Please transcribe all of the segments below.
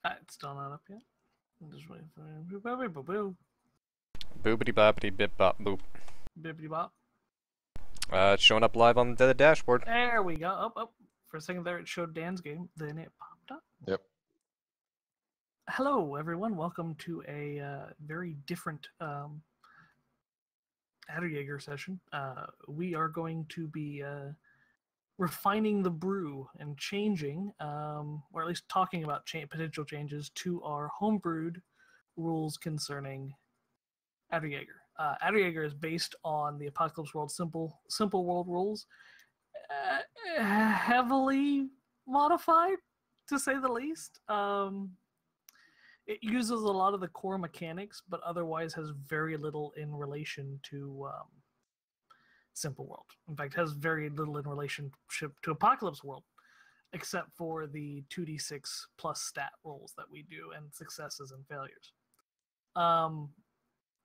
It's still not up yet. I'm just waiting for boo. Boopity boppity bip bop boop. Bippity bop. It's showing up live on the dashboard. There we go. Up. For a second there, it showed Dan's game. Then it popped up. Yep. Hello, everyone. Welcome to a very different Aderjaeger session. We are going to be refining the brew and changing, or at least talking about potential changes to our homebrewed rules concerning Aderjaeger. Aderjaeger is based on the Apocalypse World Simple World rules, heavily modified, to say the least. It uses a lot of the core mechanics, but otherwise has very little in relation to Simple World. In fact, has very little in relationship to Apocalypse World, except for the 2d6 plus stat rolls that we do and successes and failures.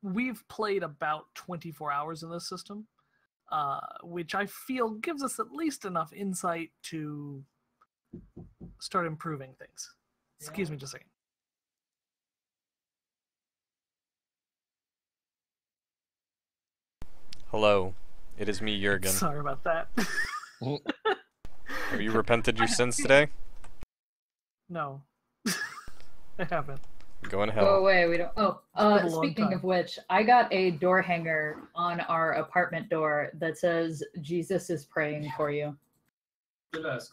We've played about 24 hours in this system, which I feel gives us at least enough insight to start improving things. Excuse me just a second. Hello, it is me, Jurgen. Sorry about that. Have you repented your sins today? No. I haven't. Go in hell. Go away, we don't. been a long Speaking time. of which, I got a door hanger on our apartment door that says, Jesus is praying for you. That's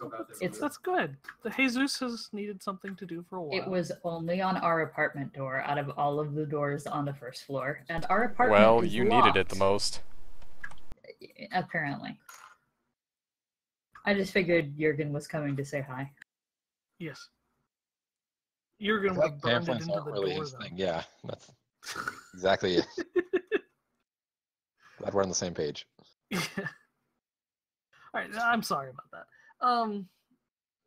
good. The Jesus has needed something to do for a while. It was only on our apartment door out of all of the doors on the first floor. And our apartment Well, is you locked, needed it the most. apparently. I just figured Jurgen was coming to say hi. Yes. You're going to burn it Pamphlets into aren't the really door, his though. thing. Yeah, that's exactly it. Glad we're on the same page. Yeah. All right, I'm sorry about that.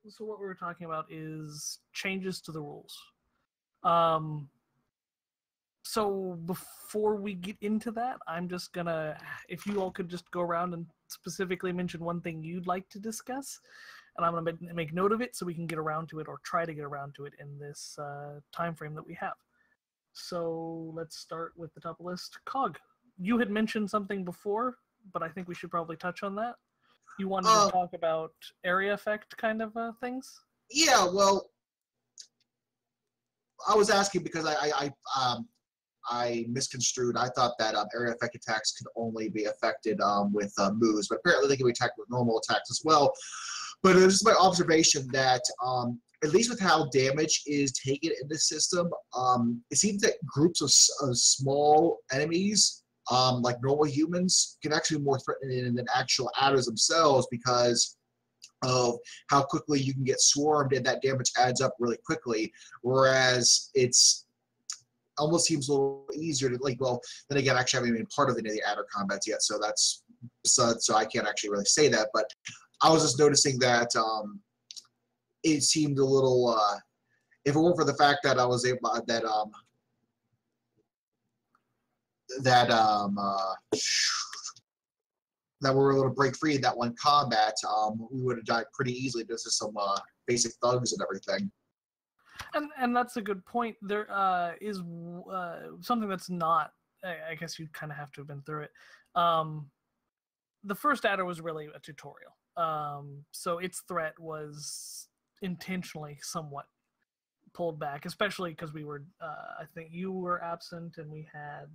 So what we were talking about is changes to the rules. So before we get into that, I'm just gonna, if you all could just go around and specifically mention one thing you'd like to discuss, and I'm gonna make note of it so we can get around to it, or try to get around to it in this time frame that we have. So let's start with the top of the list. Cog, you had mentioned something before, but I think we should probably touch on that. You wanted to talk about area effect kind of things? Yeah, well, I was asking because I misconstrued. I thought that area effect attacks could only be affected with moves, but apparently they can be attacked with normal attacks as well. But it was just my observation that at least with how damage is taken in this system, it seems that groups of small enemies, like normal humans, can actually be more threatening than actual adders themselves because of how quickly you can get swarmed, and that damage adds up really quickly. Whereas it's almost seems a little easier to, like, well, then again, actually I haven't been part of any of the adder combats yet, so that's so I can't actually really say that. But I was just noticing that it seemed a little. If it weren't for the fact that I was able that we were able to break free in that one combat, we would have died pretty easily just as some basic thugs and everything. And that's a good point. There is something that's not, I guess you kind of have to have been through it. The first adder was really a tutorial. So its threat was intentionally somewhat pulled back, especially because we were, I think you were absent, and we had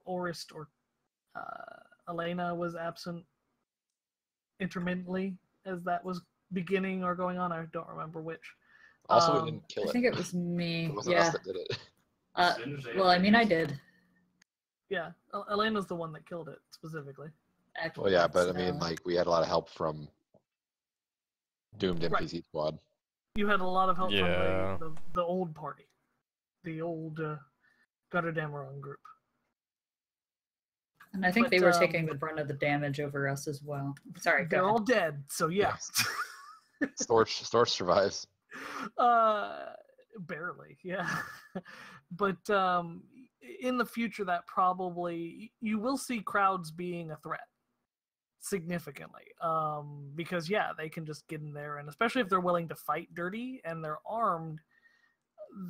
Orist or Elena was absent intermittently as that was beginning or going on. I don't remember which. Also, we didn't kill it. I think it was me. It wasn't Yeah. us that did it. Well, I mean, I did. Yeah, Elena's the one that killed it specifically. Actually, Well, yeah, but I so- mean, like, we had a lot of help from Doomed NPC Squad. You had a lot of help Yeah. from the old party, the old Aderjaeger group. And I think But, they were taking the brunt of the damage over us as well. Sorry, go They're ahead. all dead, so yeah. Storch survives. Barely, yeah. But in the future, that probably you will see crowds being a threat significantly, because yeah, they can just get in there, and especially if they're willing to fight dirty and they're armed,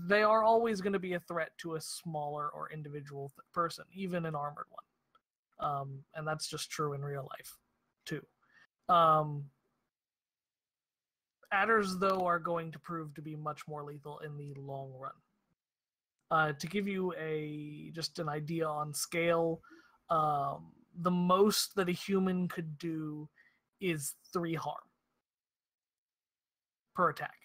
they are always going to be a threat to a smaller or individual person, even an armored one. And that's just true in real life, too. Adders, though, are going to prove to be much more lethal in the long run. To give you just an idea on scale, the most that a human could do is 3 harm per attack.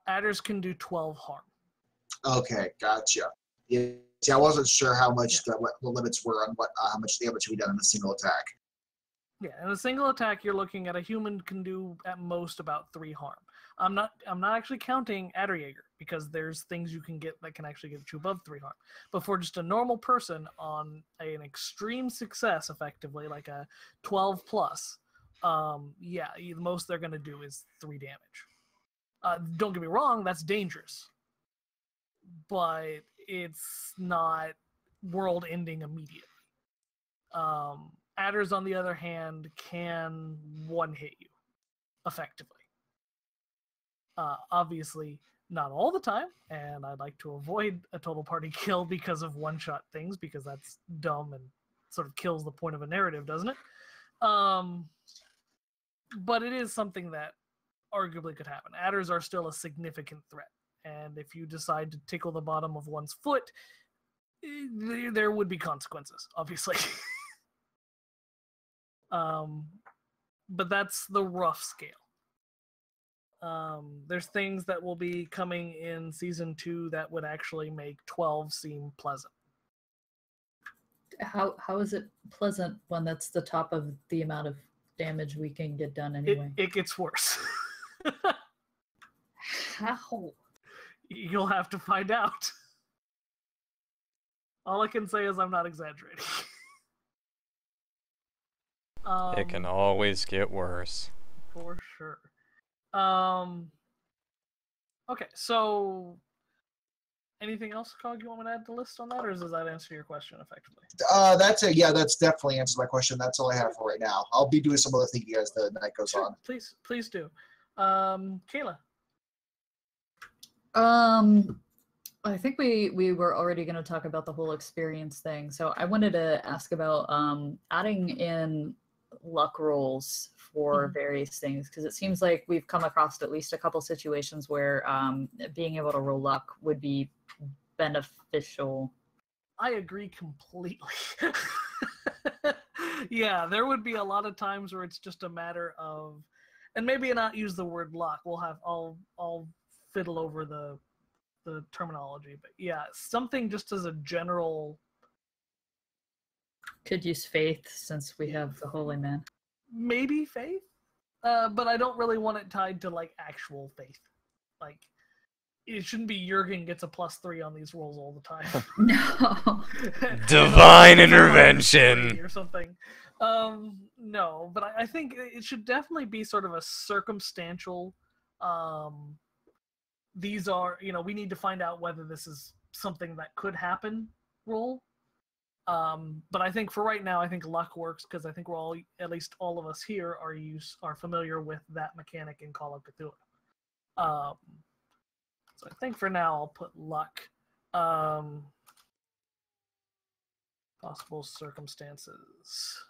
Adders can do 12 harm. Okay, gotcha. Yeah, see, I wasn't sure how much what the limits were on how much damage we done in a single attack. Yeah, in a single attack, you're looking at a human can do at most about 3 harm. I'm not actually counting Aderjaeger, because there's things you can get that can actually get you above 3 harm. But for just a normal person on an extreme success, effectively, like a 12 plus, the most they're going to do is 3 damage. Don't get me wrong, that's dangerous. But it's not world-ending immediately. Adders, on the other hand, can one-hit you, effectively. Obviously, not all the time, and I'd like to avoid a total party kill because of one-shot things, because that's dumb and sort of kills the point of a narrative, doesn't it? But it is something that arguably could happen. Adders are still a significant threat, and if you decide to tickle the bottom of one's foot, there would be consequences, obviously. But that's the rough scale. There's things that will be coming in Season 2 that would actually make 12 seem pleasant. How is it pleasant when that's the top of the amount of damage we can get done anyway? It gets worse. How? You'll have to find out. All I can say is I'm not exaggerating. It can always get worse. For sure. Okay, so anything else, Cog, you want me to add to the list on that, or does that answer your question effectively? That's it. Yeah, that's definitely answered my question. That's all I have for right now. I'll be doing some other thinking as the night goes on. Please do. Kayla. I think we were already going to talk about the whole experience thing. So I wanted to ask about adding in luck rolls for various things, because it seems like we've come across at least a couple situations where being able to roll luck would be beneficial. I agree completely. Yeah, there would be a lot of times where it's just a matter of, and maybe not use the word luck. I'll fiddle over the terminology, but yeah, something just as a general. Could use faith, since we have the Holy Man. Maybe faith, but I don't really want it tied to like actual faith. Like, it shouldn't be Jurgen gets a +3 on these rolls all the time. No. Divine intervention or something. No, but I think it should definitely be sort of a circumstantial. These are, we need to find out whether this is something that could happen roll. But I think for right now, I think luck works, because I think we're all, at least all of us here, are familiar with that mechanic in Call of Cthulhu. So I think for now I'll put luck. Possible circumstances.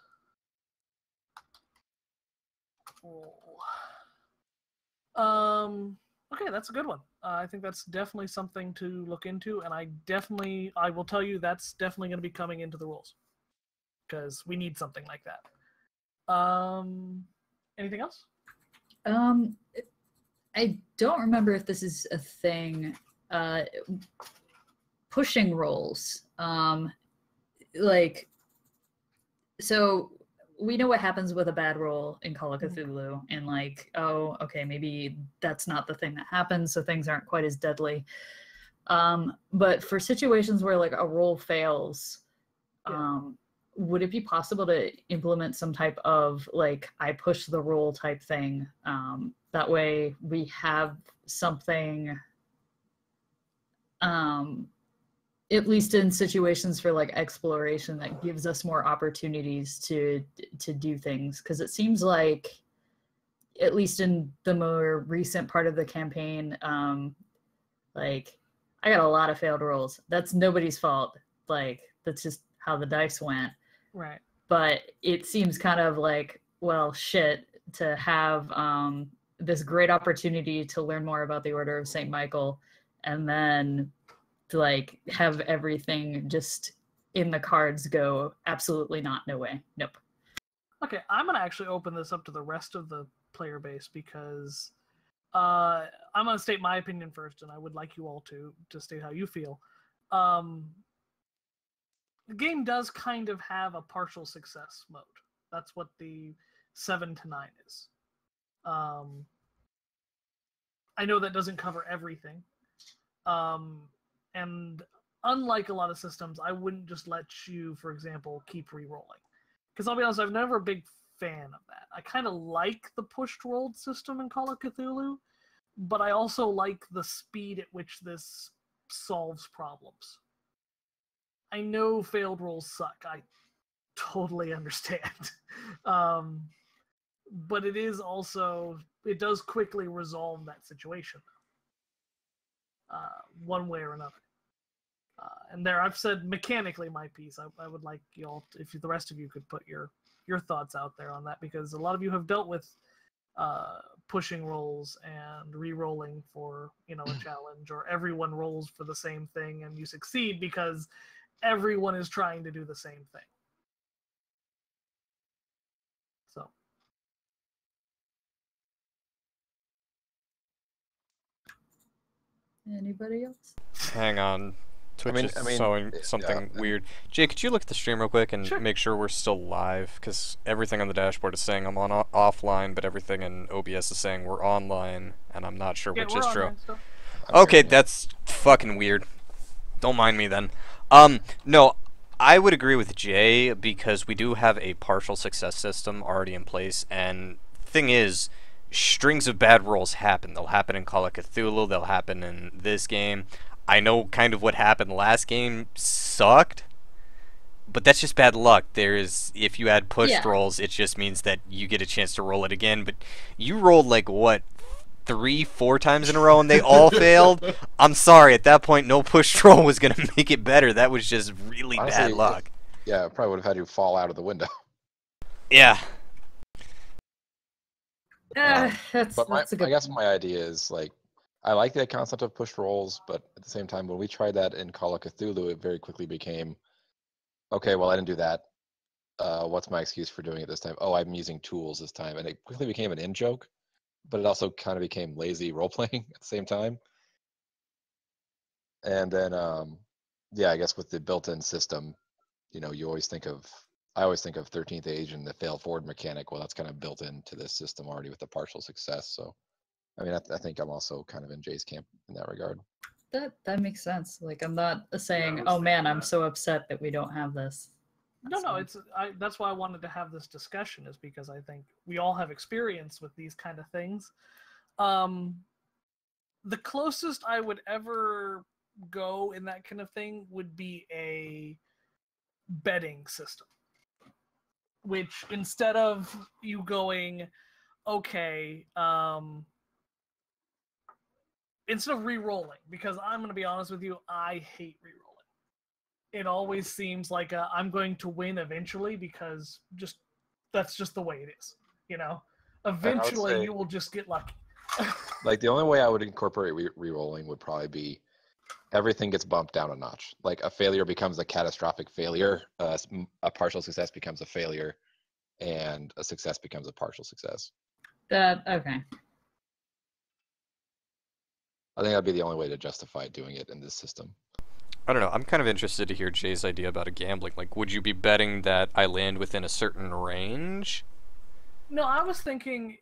Okay, that's a good one. I think that's definitely something to look into, and I will tell you that's definitely going to be coming into the rules, because we need something like that. Anything else? I don't remember if this is a thing. Pushing rolls. So we know what happens with a bad roll in Call of Cthulhu, and oh, okay, maybe that's not the thing that happens, so things aren't quite as deadly. But for situations where a roll fails, would it be possible to implement some type of I push the roll type thing? That way we have something, at least in situations for exploration, that gives us more opportunities to do things. Because it seems like, at least in the more recent part of the campaign, Like, I got a lot of failed rolls. That's nobody's fault. Like, that's just how the dice went. Right. But it seems kind of like, well, shit, to have this great opportunity to learn more about the Order of St. Michael and then to like have everything just in the cards go absolutely not, no way, nope. Okay, I'm gonna actually open this up to the rest of the player base because I'm gonna state my opinion first, and I would like you all to state how you feel. The game does kind of have a partial success mode. That's what the 7 to 9 is. I know that doesn't cover everything. And unlike a lot of systems, I wouldn't just let you, for example, keep re-rolling. Because I'll be honest, I'm never a big fan of that. I kind of like the pushed rolled system in Call of Cthulhu, but I also like the speed at which this solves problems. I know failed rolls suck. I totally understand. But it is also, it does quickly resolve that situation, one way or another. And there, I've said mechanically my piece. I would like you all, if the rest of you could put your thoughts out there on that, because a lot of you have dealt with pushing rolls and re-rolling for a challenge, or everyone rolls for the same thing and you succeed because everyone is trying to do the same thing. So. Anybody else? Hang on. Twitch is showing something yeah, weird. Jay, could you look at the stream real quick and Sure. make sure we're still live? Because everything on the dashboard is saying I'm on offline, but everything in OBS is saying we're online, and I'm not sure which is true. Okay, that's fucking weird. Don't mind me then. No, I would agree with Jay because we do have a partial success system already in place, and thing is, strings of bad rolls happen. They'll happen in Call of Cthulhu, they'll happen in this game. I know kind of what happened last game sucked, but that's just bad luck. If you add pushed rolls, it just means that you get a chance to roll it again, but you rolled like, what, 3-4 times in a row and they all failed? I'm sorry, at that point no pushed roll was going to make it better. That was just really bad luck. Yeah, it probably would have had you fall out of the window. Yeah. I guess my idea is, like, I like the concept of pushed rolls, but at the same time, when we tried that in Call of Cthulhu, it very quickly became, okay, well, I didn't do that. What's my excuse for doing it this time? Oh, I'm using tools this time. And it quickly became an in-joke, but it also kind of became lazy role-playing at the same time. And then, yeah, I guess with the built-in system, you always think of, I always think of 13th Age and the fail forward mechanic. Well, that's kind of built into this system already with the partial success. So, I mean, I think I'm also kind of in Jay's camp in that regard. That makes sense. Like, I'm not saying, oh man, I'm so upset that we don't have this. No, that's why I wanted to have this discussion, is because I think we all have experience with these kind of things. The closest I would ever go in that kind of thing would be a betting system, which instead of you going, okay, instead of re-rolling, because I'm going to be honest with you, I hate re-rolling. It always seems like I'm going to win eventually, because that's just the way it is. Eventually you will just get lucky. Like, the only way I would incorporate re-rolling would probably be everything gets bumped down a notch. Like, a failure becomes a catastrophic failure, a partial success becomes a failure, and a success becomes a partial success. Okay. I think that'd be the only way to justify doing it in this system. I don't know. I'm kind of interested to hear Jay's idea about a gambling. Like, would you be betting that I land within a certain range? No, I was thinking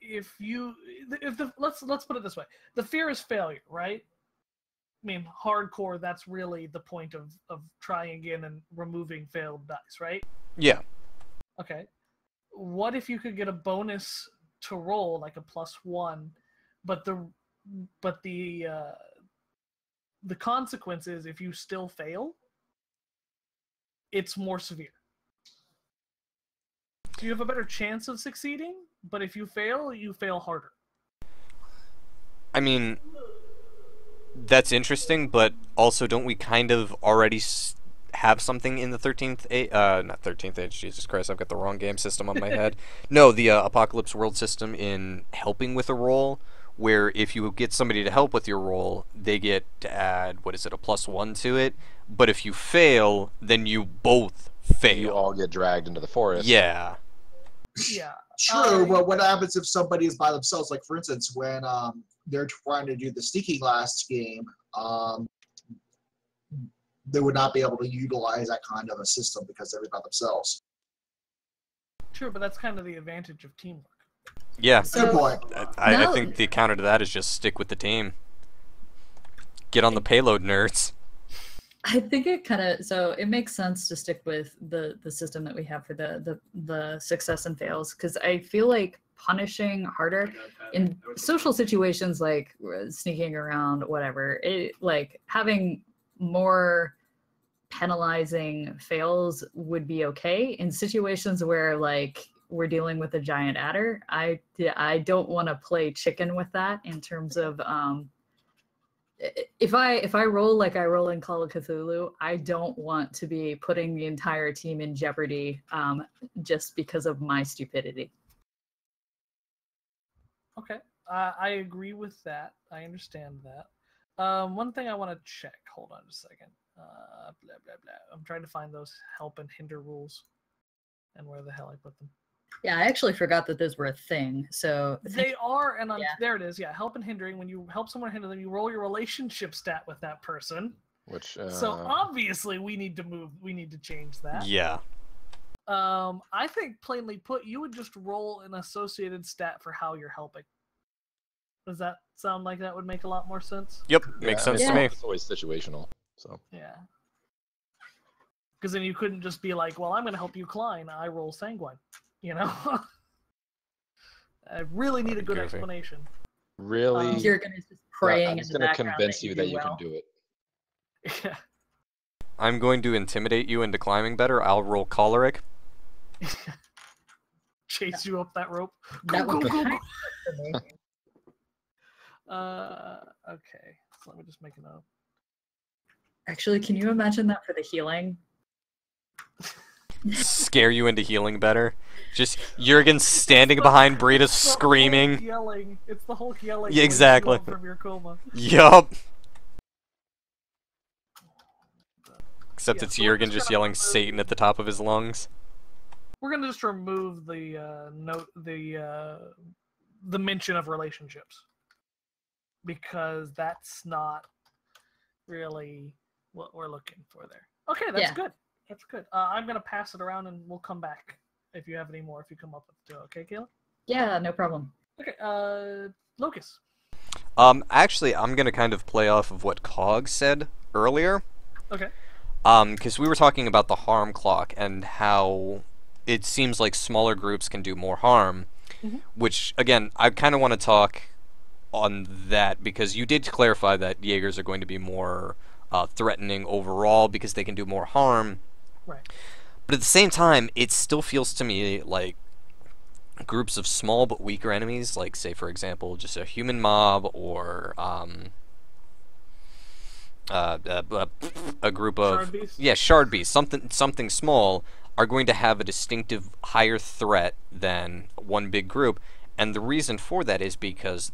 let's put it this way. The fear is failure, right? I mean, hardcore, that's really the point of trying again and removing failed dice, right? Yeah. Okay. What if you could get a bonus to roll, like a +1, but the consequence is, if you still fail, it's more severe. So you have a better chance of succeeding, but if you fail, you fail harder. I mean, that's interesting, but also don't we kind of already have something in the 13th age, not 13th age, Jesus Christ, I've got the wrong game system on my head. No, the Apocalypse World system in helping with a roll, where if you get somebody to help with your roll, they get to add, what is it, a +1 to it, but if you fail, then you both fail. You all get dragged into the forest. Yeah. Yeah. True, but what happens if somebody is by themselves? Like, for instance, when they're trying to do the sneaking last game, they would not be able to utilize that kind of a system because they're by themselves. True, but that's kind of the advantage of teamwork. Yeah. Good point. I think the counter to that is just stick with the team. Get on the payload, nerds. I think it kind of, so it makes sense to stick with the system that we have for the success and fails, because I feel like punishing harder in social situations like sneaking around, whatever, like having more penalizing fails would be okay. In situations where like we're dealing with a giant adder, I don't want to play chicken with that in terms of if I roll like I roll in Call of Cthulhu, I don't want to be putting the entire team in jeopardy just because of my stupidity. Okay, I agree with that. I understand that. One thing I want to check. Hold on a second. Blah blah blah. I'm trying to find those help and hinder rules, and where the hell I put them. Yeah, I actually forgot that those were a thing. So they are, and there it is. Yeah, help and hindering. When you help someone hinder them, you roll your relationship stat with that person. Which so obviously we need to move. We need to change that. Yeah. I think plainly put, you would just roll an associated stat for how you're helping. Does that sound like that would make a lot more sense? Yep, makes sense to me. It's always situational, so. Yeah. Because then you couldn't just be like, well, I'm going to help you Klein. I roll sanguine. You know? I really need a good explanation. Really? You're going to just praying in the background. I'm just going to convince you that you can do it. Yeah. I'm going to intimidate you into climbing better. I'll roll choleric. Chase you up that rope. That Go, would go, be go. amazing. Okay. So let me just make a note. Actually, can you imagine that for the healing? Scare you into healing better. Just Jurgen standing behind Brita screaming. Yelling. It's the Hulk yelling. Yeah, exactly. From your coma. Yup. Except it's Jurgen just yelling Satan at the top of his lungs. We're gonna just remove the the mention of relationships, because that's not really what we're looking for there. Okay, that's good. That's good. I'm gonna pass it around and we'll come back if you have any more. If you come up with two, okay, Kayla? Yeah, no problem. Okay, Locus. Actually, I'm gonna kind of play off of what Cog said earlier. Okay. Because we were talking about the harm clock and how it seems like smaller groups can do more harm, which, again, I kind of want to talk on that, because you did clarify that Jaegers are going to be more threatening overall because they can do more harm. Right. But at the same time, it still feels to me like groups of small but weaker enemies, like, say, for example, just a human mob or a group of shard beasts, something small, are going to have a distinctive higher threat than one big group. And the reason for that is because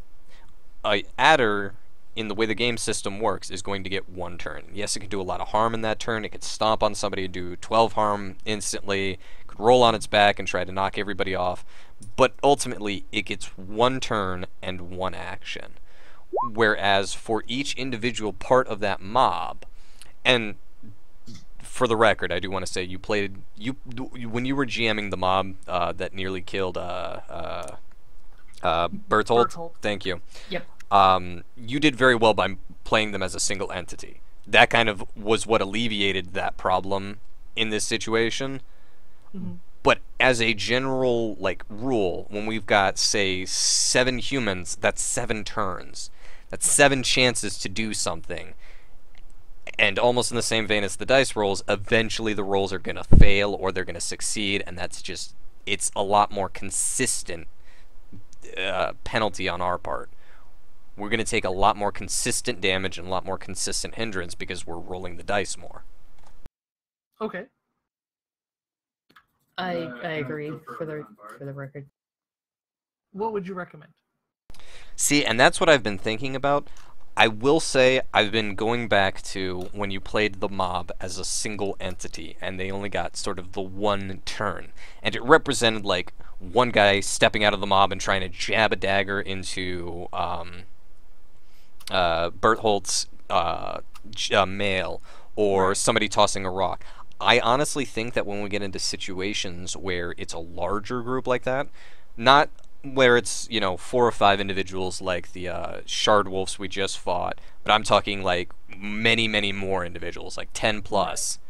a adder, in the way the game system works, is going to get one turn. Yes, it can do a lot of harm in that turn. It could stomp on somebody and do 12 harm instantly. It could roll on its back and try to knock everybody off. But ultimately, it gets one turn and one action. Whereas for each individual part of that mob, and for the record, I do want to say when you were GMing the mob that nearly killed Bertolt. Thank you. Yep. You did very well by playing them as a single entity. That kind of was what alleviated that problem in this situation. But as a general rule, when we've got, say, 7 humans, that's 7 turns. That's 7 chances to do something. And almost in the same vein as the dice rolls, eventually the rolls are going to fail or they're going to succeed, and that's just, it's a lot more consistent penalty on our part. we're going to take a lot more consistent damage and a lot more consistent hindrance because we're rolling the dice more. Okay. I agree for the record. What would you recommend? See, and that's what I've been thinking about. I will say I've been going back to when you played the mob as a single entity, and they only got sort of the one turn. And it represented, like, one guy stepping out of the mob and trying to jab a dagger into Bertholdt's mail, or somebody tossing a rock. I honestly think that when we get into situations where it's a larger group like that, not where it's, 4 or 5 individuals like the Shard Wolves we just fought, but I'm talking like many, many more individuals, like 10 plus.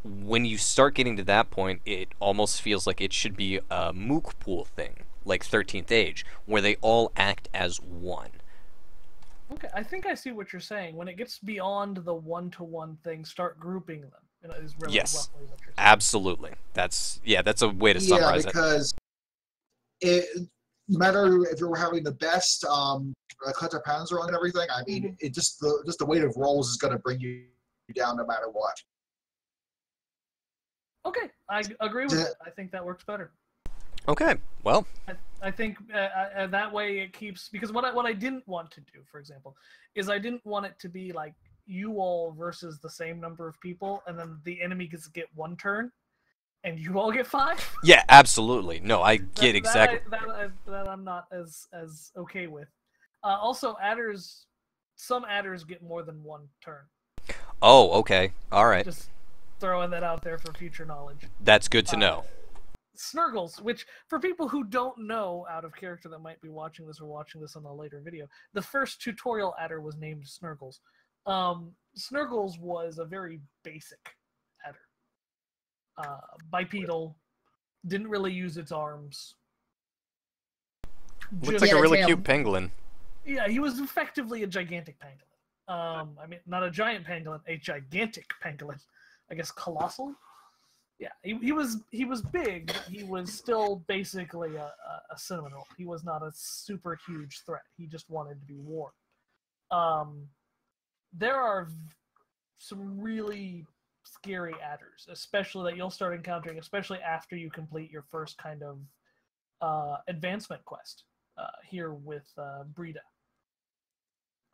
When you start getting to that point, it almost feels like it should be a mook pool thing, like 13th Age, where they all act as one. Okay, I think I see what you're saying. When it gets beyond the one-to-one thing, start grouping them. Is really yes, roughly what you're saying. Absolutely. That's a way to summarize it. Yeah, because no matter if you're having the best clutch of Panzer on and everything, I mean, it just the weight of rolls is going to bring you down no matter what. Okay, I agree with it. I think that works better. Okay, well, I think that way it keeps, because what I didn't want to do, for example, is I didn't want it to be like you all versus the same number of people, and then the enemy gets to get 1 turn, and you all get 5. Yeah, absolutely. No, I get exactly that I'm not as okay with. Also, some adders get more than 1 turn. Oh, okay, all right. Just throwing that out there for future knowledge. That's good to know. Snurgles, which for people who don't know out of character that might be watching this or watching this on a later video, the first tutorial adder was named Snurgles. Snurgles was a very basic adder. Bipedal, didn't really use its arms. Looks like a really cute pangolin. Yeah, he was effectively a gigantic pangolin. I mean, not a giant pangolin, a gigantic pangolin. I guess colossal? Yeah, he was big, but he was still basically a cinnamon roll. He was not a super huge threat. He just wanted to be warm. There are some really scary adders, especially that you'll start encountering, especially after you complete your first kind of advancement quest here with Brita.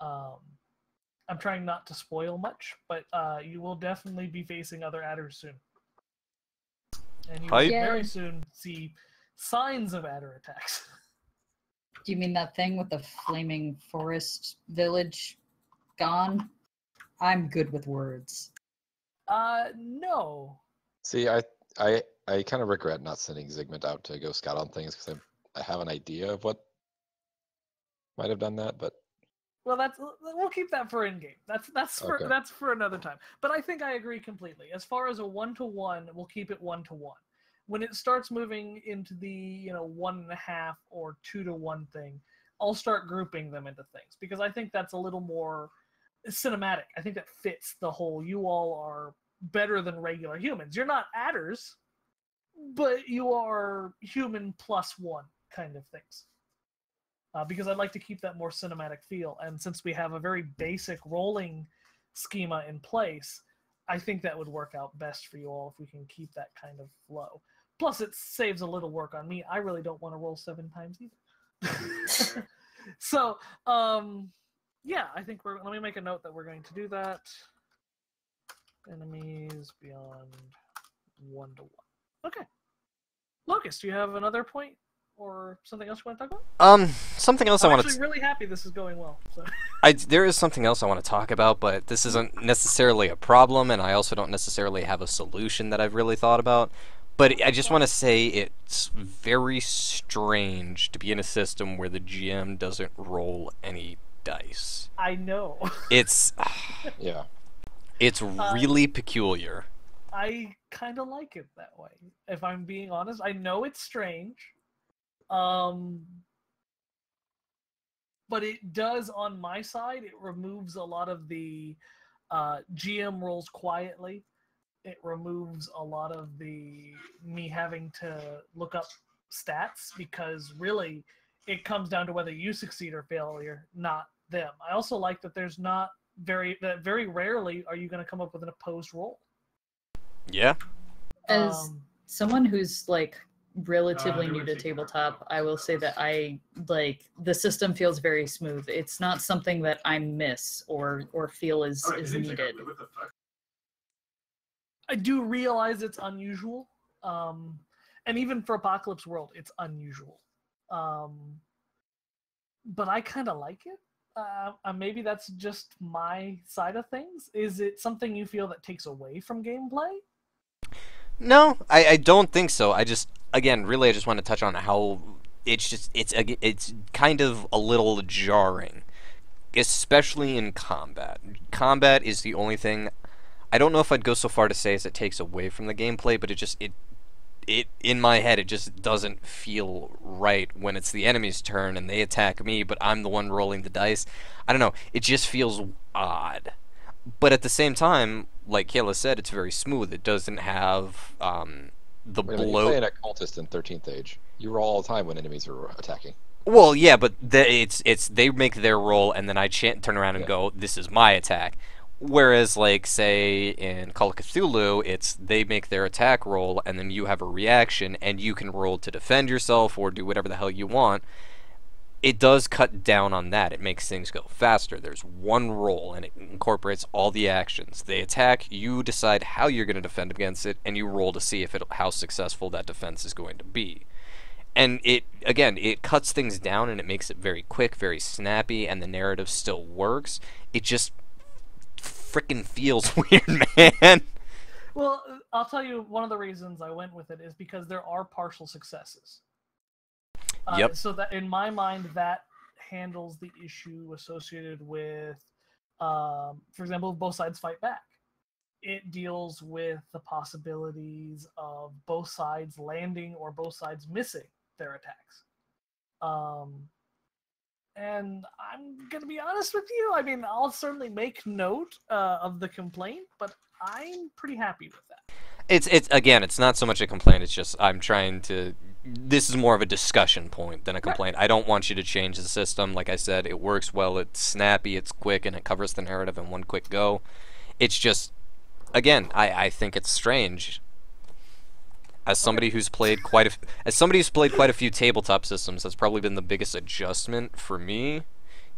I'm trying not to spoil much, but you will definitely be facing other adders soon. And you will very soon see signs of adder attacks. Do you mean that thing with the flaming forest village gone? I'm good with words. No. See, I kind of regret not sending Zygmunt out to go scout on things because I have an idea of what might have done that, but. Well, we'll keep that for in game. That's for another time. But I think I agree completely. As far as a 1-to-1, we'll keep it 1-to-1. When it starts moving into the 1.5 or 2-to-1 thing, I'll start grouping them into things because I think that's a little more cinematic. I think that fits the whole. You all are better than regular humans. You're not adders, but you are human plus 1 kind of things. Because I'd like to keep that more cinematic feel. And since we have a very basic rolling schema in place, I think that would work out best for you all if we can keep that kind of flow. Plus, it saves a little work on me. I really don't want to roll 7 times either. So, yeah, I think let me make a note that we're going to do that. Enemies beyond 1-to-1. Okay. Locust, do you have another point? Or something else you want to talk about? Something else I'm I want to. I'm actually really happy this is going well. So. There is something else I want to talk about, but this isn't necessarily a problem, and I also don't necessarily have a solution that I've really thought about. But I just want to say it's very strange to be in a system where the GM doesn't roll any dice. I know. It's yeah. It's really peculiar. I kind of like it that way. If I'm being honest, I know it's strange. But it does, on my side, it removes a lot of the GM rolls quietly. It removes a lot of the me having to look up stats because really it comes down to whether you succeed or failure, not them. I also like that there's not very rarely are you going to come up with an opposed roll. Yeah. As someone who's like relatively new to tabletop, I will say that I like the system feels very smooth. It's not something that I miss or feel is needed. I do realize it's unusual, and even for Apocalypse World, it's unusual. But I kind of like it. Maybe that's just my side of things. Is it something you feel that takes away from gameplay? No, I don't think so. I just want to touch on how it's kind of a little jarring, especially in combat. Combat is the only thing. I don't know if I'd go so far to say as it takes away from the gameplay, but it in my head, it just doesn't feel right when it's the enemy's turn and they attack me, but I'm the one rolling the dice. I don't know. It just feels odd. But at the same time, like Kayla said, it's very smooth. It doesn't have the blow. You play an occultist in 13th Age. You roll all the time when enemies are attacking. Well, yeah, but they make their roll, and then I turn around and go, "This is my attack." Whereas, like, say, in Call of Cthulhu, it's they make their attack roll, and then you have a reaction, and you can roll to defend yourself or do whatever the hell you want. It does cut down on that. It makes things go faster. There's one roll, and it incorporates all the actions. They attack, you decide how you're going to defend against it, and you roll to see how successful that defense is going to be. And it cuts things down, and it makes it very quick, very snappy, and the narrative still works. It just freaking feels weird, man. Well, I'll tell you one of the reasons I went with it is because there are partial successes. Yep. So that in my mind, that handles the issue associated with, for example, both sides fight back. It deals with the possibilities of both sides landing or both sides missing their attacks. And I'm going to be honest with you. I mean, I'll certainly make note of the complaint, but I'm pretty happy with that. It's not so much a complaint. It's just I'm trying to. This is more of a discussion point than a complaint. Right. I don't want you to change the system. Like I said, it works well. It's snappy. It's quick, and it covers the narrative in one quick go. It's just, again, I think it's strange. As somebody who's played quite a few tabletop systems, that's probably been the biggest adjustment for me.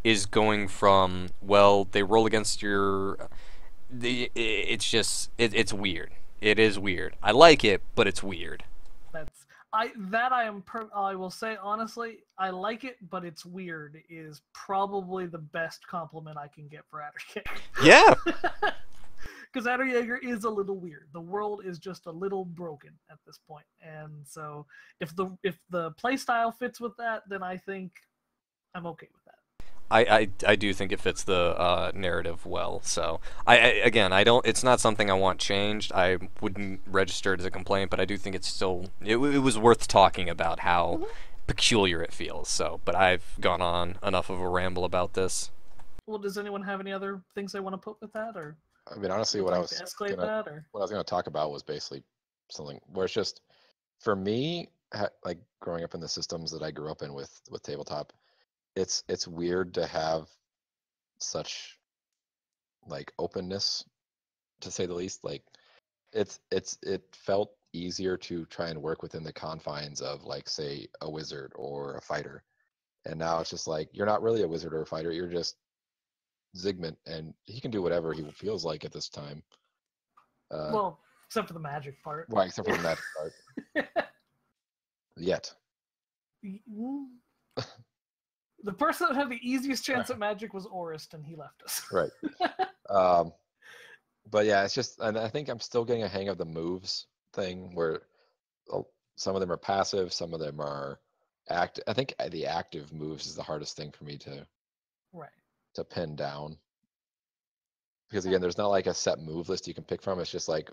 Is going from, well, they roll against your. It's weird. It is weird. I like it, but it's weird. I will say honestly, I like it, but it's weird is probably the best compliment I can get for Aderjaeger. Yeah. Because Aderjaeger is a little weird. The world is just a little broken at this point, and so if the play style fits with that, then I think I'm okay with that. I do think it fits the narrative well. So it's not something I want changed. I wouldn't register it as a complaint, but I do think it's still it was worth talking about how peculiar it feels. So, but I've gone on enough of a ramble about this. Well, does anyone have any other things they want to put with that, or? I mean, honestly, what I was going to talk about was basically something where it's just, for me, like growing up in the systems that I grew up in with tabletop, it's weird to have such like openness, to say the least. Like it felt easier to try and work within the confines of, like, say, a wizard or a fighter, and now it's just like you're not really a wizard or a fighter, you're just Zygmunt, and he can do whatever he feels like at this time. Well, except for the magic part. Right, except for the magic part. Yet. The person that had the easiest chance at magic was Orist, and he left us. Right. But yeah, it's just, and I think I'm still getting a hang of the moves thing, where some of them are passive, some of them are active. I think the active moves is the hardest thing for me to pin down, because again, there's not like a set move list you can pick from. It's just like,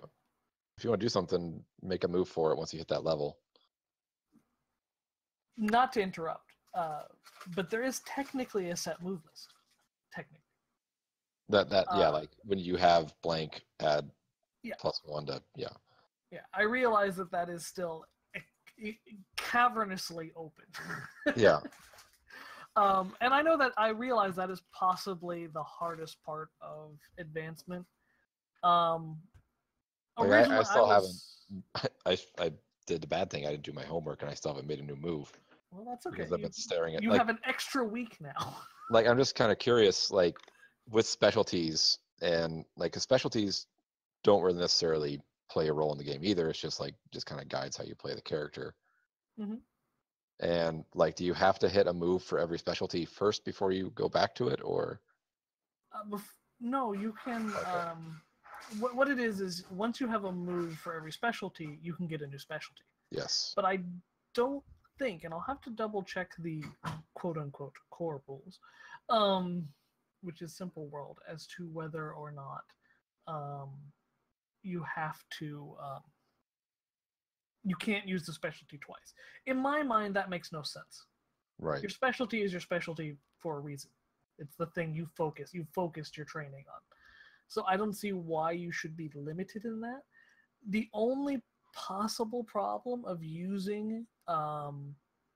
if you want to do something, make a move for it once you hit that level. Not to interrupt, but there is technically a set move list. Technically. Like when you have blank, add +1 to Yeah, I realize that is still cavernously open. Yeah. And I know that I realize that is possibly the hardest part of advancement. I still haven't. I did the bad thing. I didn't do my homework, and I still haven't made a new move. Well, that's okay. Because I've been staring at. You have an extra week now. Like, I'm just kind of curious, like, with specialties, and like, 'cause specialties don't really necessarily play a role in the game either. It's just kind of guides how you play the character. Mm-hmm. And like, do you have to hit a move for every specialty first before you go back to it, or? No, you can. Okay. What it is once you have a move for every specialty, you can get a new specialty. Yes. But I don't think, and I'll have to double check the quote-unquote core rules, which is Simple World, as to whether or not you have to. You can't use the specialty twice. In my mind, that makes no sense. Right. Your specialty is your specialty for a reason. It's the thing you focused your training on. So I don't see why you should be limited in that. The only possible problem of using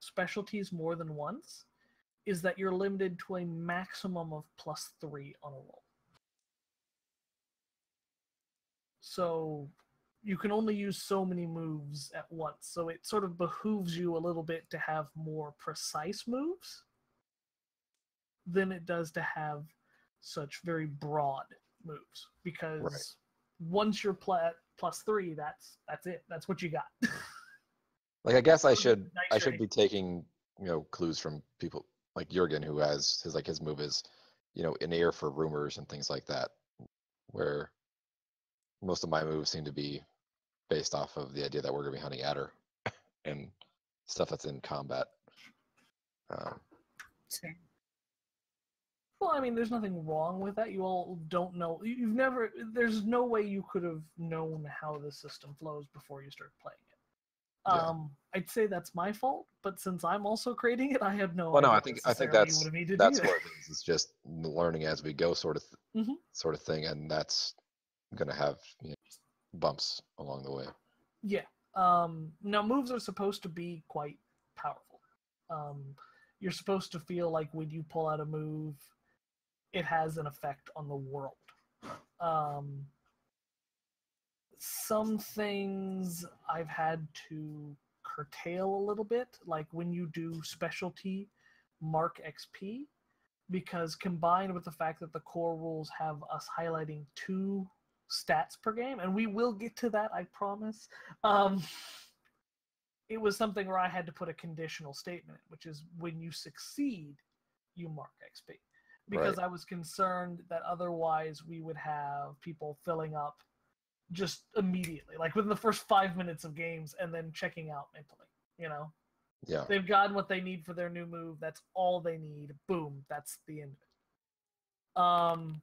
specialties more than once is that you're limited to a maximum of +3 on a roll. So you can only use so many moves at once. So it sort of behooves you a little bit to have more precise moves than it does to have such very broad moves. Because once you're +3, that's it. That's what you got. Like, I guess I should be taking, clues from people like Jurgen, who has his move is, an ear for rumors and things like that, where most of my moves seem to be based off of the idea that we're going to be hunting Adder and stuff that's in combat. Well, I mean, there's nothing wrong with that. You all don't know. There's no way you could have known how the system flows before you start playing it. Yeah. I'd say that's my fault, but since I'm also creating it, I had no idea. Well, no, I think that's what it is. It's just learning as we go sort of thing, and that's going to have bumps along the way. Yeah. Now, moves are supposed to be quite powerful. You're supposed to feel like when you pull out a move, it has an effect on the world. Some things I've had to curtail a little bit, like when you do specialty mark XP, because combined with the fact that the core rules have us highlighting 2 stats per game, and we will get to that, I promise. It was something where I had to put a conditional statement in, which is when you succeed, you mark XP. Because I was concerned that otherwise we would have people filling up just immediately, like within the first 5 minutes of games, and then checking out mentally, Yeah. They've gotten what they need for their new move. That's all they need. Boom. That's the end of it.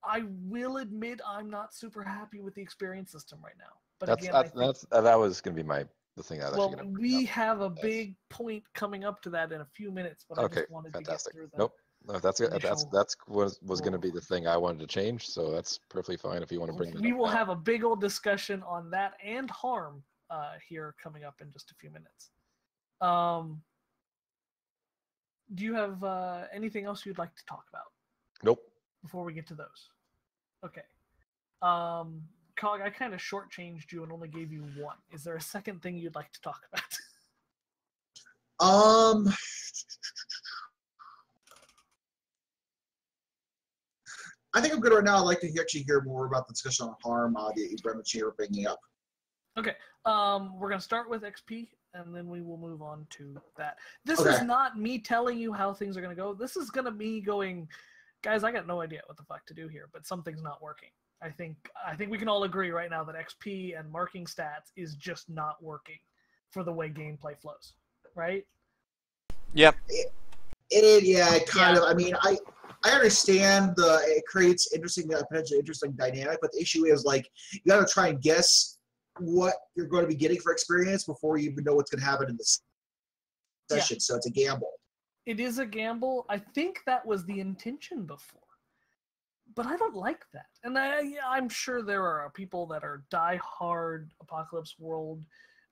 I will admit I'm not super happy with the experience system right now. But that was going to be the thing I was actually going to bring up. We have a big point coming up to that in a few minutes, but I just wanted to get through that. Nope. No, that's was going to be the thing I wanted to change, so that's perfectly fine if you want to bring that up. We will have a big old discussion on that and harm here coming up in just a few minutes. Do you have anything else you'd like to talk about? Nope. Before we get to those. Okay. Cog, I kind of shortchanged you and only gave you 1. Is there a second thing you'd like to talk about? I think I'm good right now. I'd like to actually hear more about the discussion on harm that you're bringing up. Okay. We're going to start with XP, and then we will move on to that. This is not me telling you how things are going to go. This is going to be going, guys, I got no idea what the fuck to do here, but something's not working. I think we can all agree right now that XP and marking stats is just not working for the way gameplay flows, right? Yep. Kind of. I mean, I understand it creates potentially interesting dynamic, but the issue is like you got to try and guess what you're going to be getting for experience before you even know what's going to happen in the session. So it's a gamble. It is a gamble. I think that was the intention before. But I don't like that. And I'm sure there are people that are die-hard Apocalypse World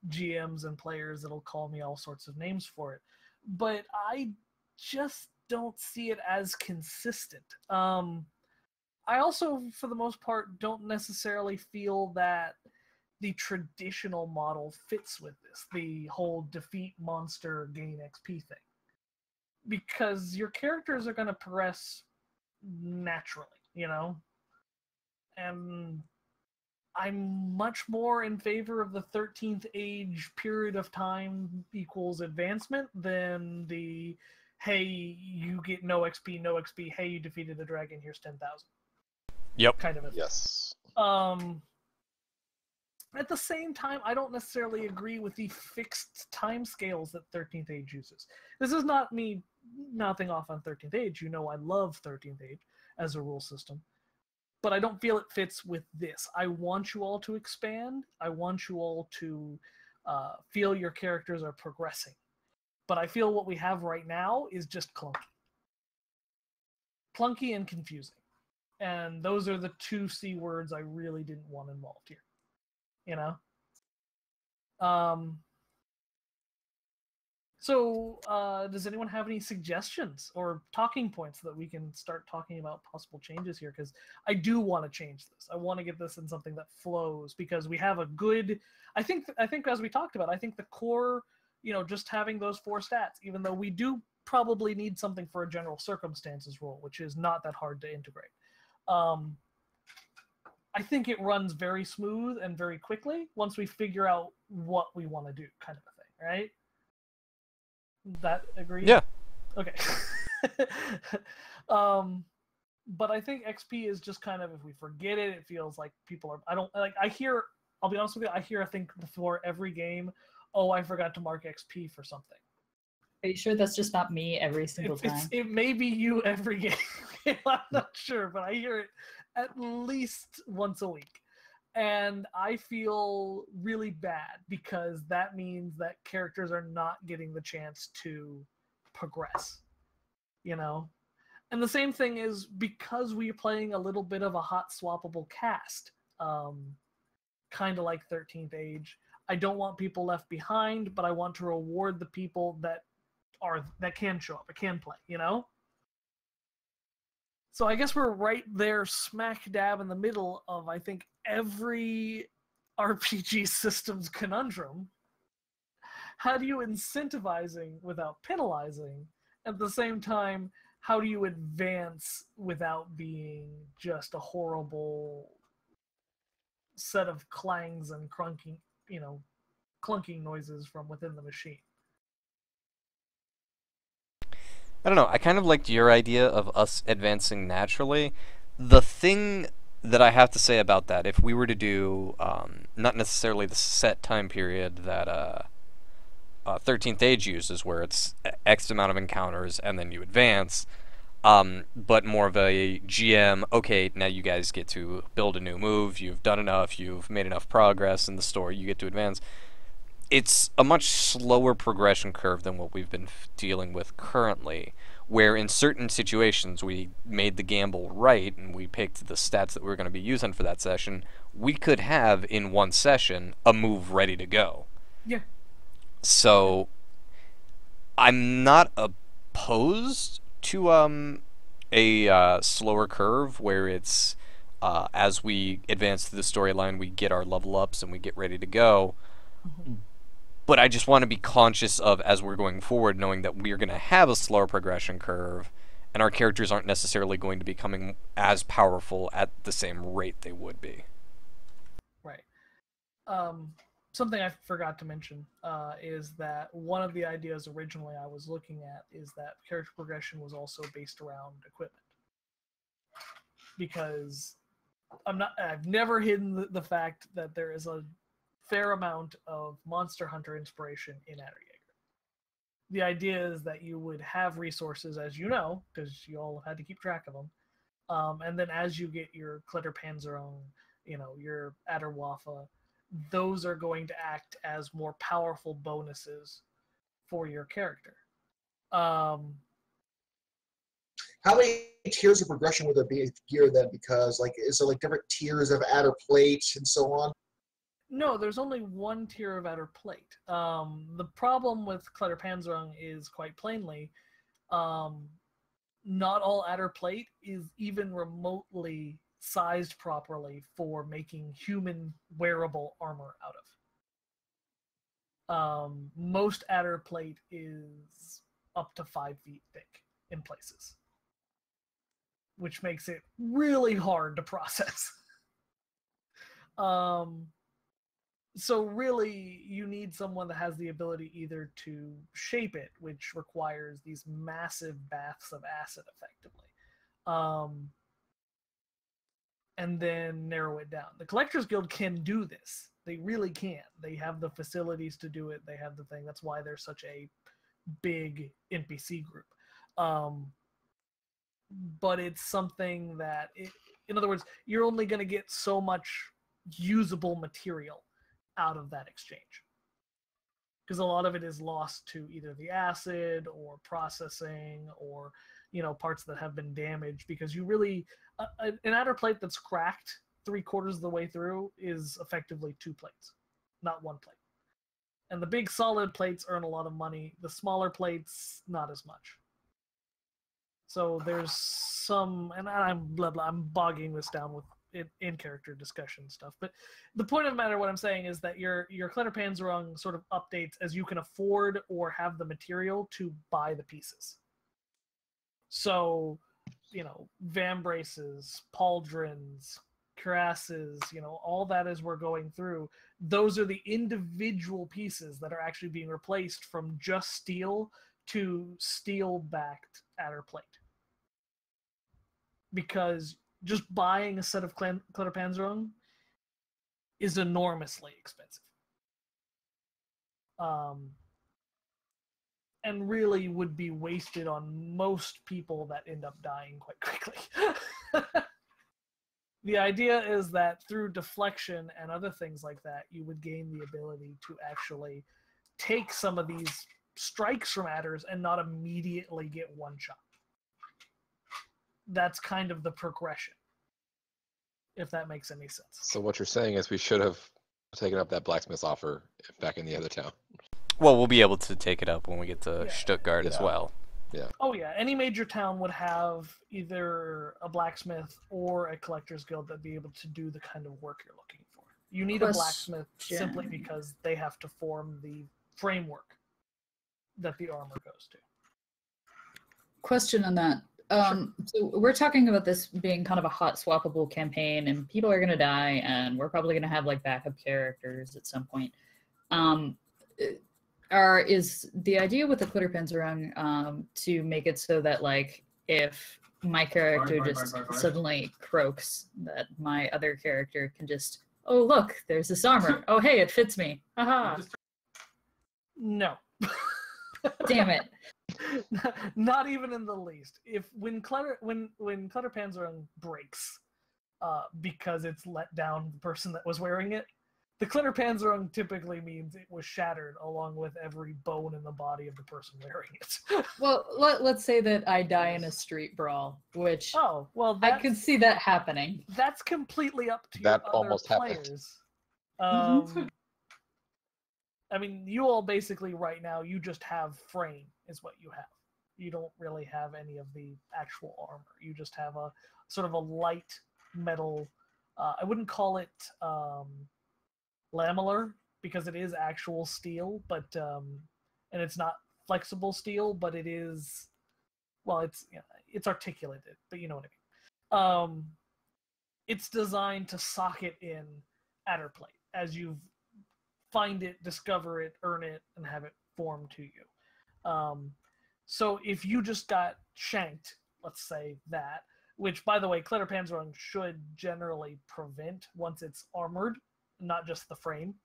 GMs and players that'll call me all sorts of names for it. but I just don't see it as consistent. I also, for the most part, don't necessarily feel that the traditional model fits with this, the whole defeat monster, gain XP thing. Because your characters are going to progress naturally, you know? And I'm much more in favor of the 13th age period of time equals advancement than the, hey, you get no XP, no XP, hey, you defeated a dragon, here's 10,000. Yep. Kind of a thing. Yes. At the same time, I don't necessarily agree with the fixed timescales that 13th Age uses. This is not me mouthing off on 13th Age. You know I love 13th Age as a rule system. But I don't feel it fits with this. I want you all to expand. I want you all to feel your characters are progressing. But I feel what we have right now is just clunky. Clunky and confusing. And those are the two C words I really didn't want involved here. You know? So, does anyone have any suggestions or talking points that we can start talking about possible changes here? Because I do want to change this. I want to get this in something that flows because we have a good... I think as we talked about, I think the core, you know, just having those 4 stats, even though we do probably need something for a general circumstances rule, which is not that hard to integrate. I think it runs very smooth and very quickly once we figure out what we want to do, kind of a thing, right? That agree? Yeah. Okay. But I think XP is just kind of, if we forget it, it feels like people are, I'll be honest with you, I think before every game, oh, I forgot to mark XP for something. Are you sure that's just not me every single time? It may be you every game. I'm not sure, but I hear it at least once a week. And I feel really bad because that means that characters are not getting the chance to progress, you know? And the same thing is because we're playing a little bit of a hot swappable cast, kind of like 13th Age. I don't want people left behind, but I want to reward the people that can show up, can play, you know? So I guess we're right there smack dab in the middle of, I think, every RPG system's conundrum. How do you incentivizing without penalizing? At the same time, how do you advance without being just a horrible set of clangs and clunking noises from within the machine? I don't know. I kind of liked your idea of us advancing naturally. The thing that I have to say about that, if we were to do not necessarily the set time period that 13th Age uses, where it's X amount of encounters and then you advance, but more of a GM, okay, now you guys get to build a new move, you've done enough, you've made enough progress in the story, you get to advance. It's a much slower progression curve than what we've been dealing with currently, where in certain situations we made the gamble right and we picked the stats that we were going to be using for that session. We could have in one session a move ready to go. Yeah. So I'm not opposed to a slower curve where it's as we advance through the storyline we get our level ups and we get ready to go. Mm-hmm. But I just want to be conscious of, as we're going forward, knowing that we're going to have a slower progression curve, and our characters aren't necessarily going to be becoming as powerful at the same rate they would be. Right. Something I forgot to mention is that one of the ideas originally I was looking at is that character progression was also based around equipment. Because I've never hidden the fact that there is a fair amount of Monster Hunter inspiration in Aderjaeger. The idea is that you would have resources, as you know, because you all had to keep track of them, and then as you get your Klitterpanzerung, your Aderwaffe, those are going to act as more powerful bonuses for your character. How many tiers of progression would there be gear then? Because is there different tiers of Adder plate and so on? No, there's only one tier of outer plate. The problem with Kletterpanzerung is quite plainly, not all outer plate is even remotely sized properly for making human wearable armor out of. Most outer plate is up to 5 feet thick in places, which makes it really hard to process. So really, you need someone that has the ability either to shape it, which requires these massive baths of acid effectively, and then narrow it down. The Collectors Guild can do this. They really can. They have the facilities to do it. They have the thing. That's why they're such a big NPC group. But it's something that, in other words, you're only going to get so much usable material out of that exchange, because a lot of it is lost to either the acid or processing, or parts that have been damaged, because you really an outer plate that's cracked 3/4 of the way through is effectively 2 plates, not 1 plate. And the big solid plates earn a lot of money, the smaller plates not as much. So there's some, and I'm bogging this down with in-character discussion stuff, but the point of the matter, what I'm saying is that your Kletterpanzerung sort of updates as you can afford or have the material to buy the pieces. So, vambraces, pauldrons, cuirasses, all that as we're going through, those are the individual pieces that are actually being replaced from just steel to steel-backed outer plate. Because just buying a set of Kletterpanzerung is enormously expensive. And really would be wasted on most people that end up dying quite quickly. The idea is that through deflection and other things like that, you would gain the ability to actually take some of these strikes from adders and not immediately get one shot. That's kind of the progression, if that makes any sense. So what you're saying is we should have taken up that blacksmith's offer back in the other town. Well, we'll be able to take it up when we get to Stuttgart as well. Yeah. Oh yeah, any major town would have either a blacksmith or a collector's guild that'd be able to do the kind of work you're looking for. You need a blacksmith simply because they have to form the framework that the armor goes to. Question on that. So we're talking about this being kind of a hot swappable campaign, and people are going to die, and we're probably going to have like backup characters at some point. Is the idea with the Kletterpanzerung to make it so that like if my character suddenly croaks, that my other character can just, oh look, there's this armor. Oh hey, it fits me. Haha. No. Damn it. Not even in the least. When Kletterpanzerung breaks, because it's let down the person that was wearing it, the Kletterpanzerung typically means it was shattered along with every bone in the body of the person wearing it. Well, let's say that I die in a street brawl, which I could see that happening. That's completely up to that your almost other players. I mean, you all basically right now, you just have frame is what you have. You don't really have any of the actual armor. You just have a sort of a light metal, I wouldn't call it lamellar because it is actual steel, but and it's not flexible steel, but it is, well, it's articulated, but you know what I mean. It's designed to socket in adder plate as you find it, discover it, earn it, and have it form to you. So if you just got shanked, let's say that, which by the way, Kletterpanzerung should generally prevent once it's armored, not just the frame.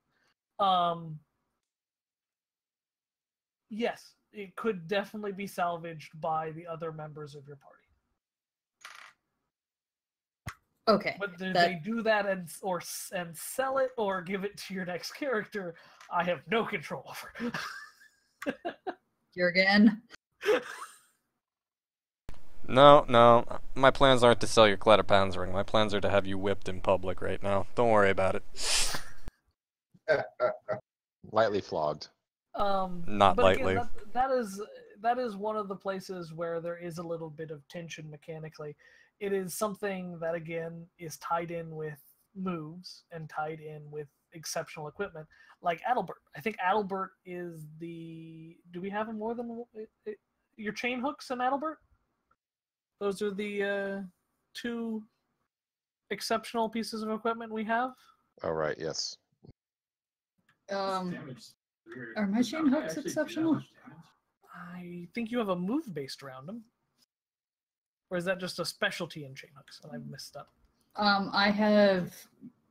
Yes, it could definitely be salvaged by the other members of your party. Okay. Whether they do that and sell it or give it to your next character, I have no control over. Jurgen? No. My plans aren't to sell your Kletterpanzerung. My plans are to have you whipped in public right now. Don't worry about it. Lightly flogged. Not but lightly. Again, that is one of the places where there is a little bit of tension mechanically. It is something that again is tied in with moves and tied in with exceptional equipment, like Adelbert. I think Adelbert is the. Do we have more than your chain hooks and Adelbert? Those are the two exceptional pieces of equipment we have. Oh right, yes. Are my chain hooks exceptional? I think you have a move based around them. Or is that just a specialty in chain hooks? And I've missed up. I have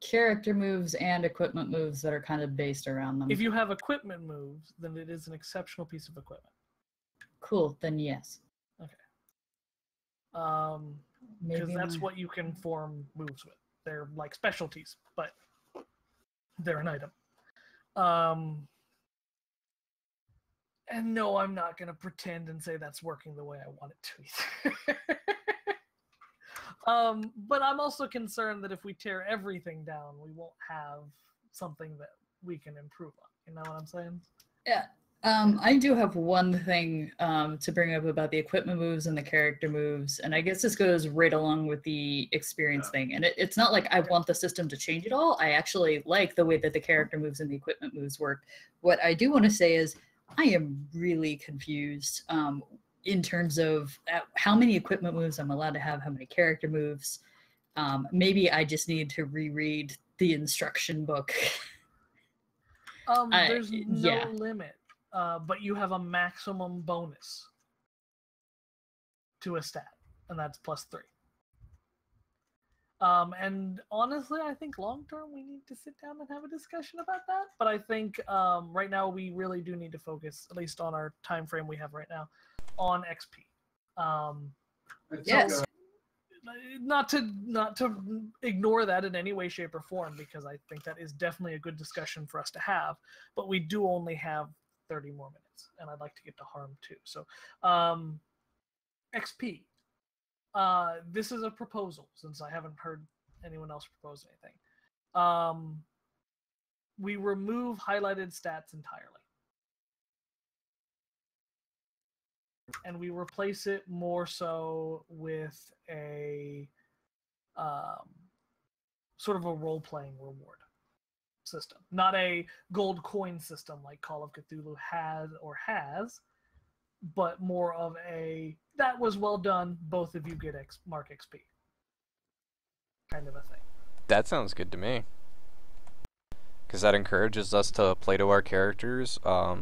character moves and equipment moves that are kind of based around them. If you have equipment moves, then it is an exceptional piece of equipment. Cool, then yes. Okay. Because that's what you can form moves with. They're like specialties, but they're an item. And no, I'm not going to pretend and say that's working the way I want it to either. But I'm also concerned that if we tear everything down, we won't have something that we can improve on. You know what I'm saying? Yeah. I do have one thing to bring up about the equipment moves and the character moves, and I guess this goes right along with the experience thing. And it's not like I want the system to change at all. I actually like the way that the character moves and the equipment moves work. What I do want to say is I am really confused in terms of how many equipment moves I'm allowed to have, how many character moves. Maybe I just need to reread the instruction book. There's no limit. But you have a maximum bonus to a stat, and that's +3. And honestly, I think long term we need to sit down and have a discussion about that. But I think right now we really do need to focus, at least on our time frame we have right now, on XP. Yes. So, not to ignore that in any way, shape, or form, because I think that is definitely a good discussion for us to have. But we do only have 30 more minutes, and I'd like to get to harm too. So, XP. This is a proposal, since I haven't heard anyone else propose anything. We remove highlighted stats entirely. And we replace it more so with a sort of a role-playing reward system. Not a gold coin system like Call of Cthulhu has, but more of a, that was well done, both of you get mark XP kind of a thing. That sounds good to me. Because that encourages us to play to our characters a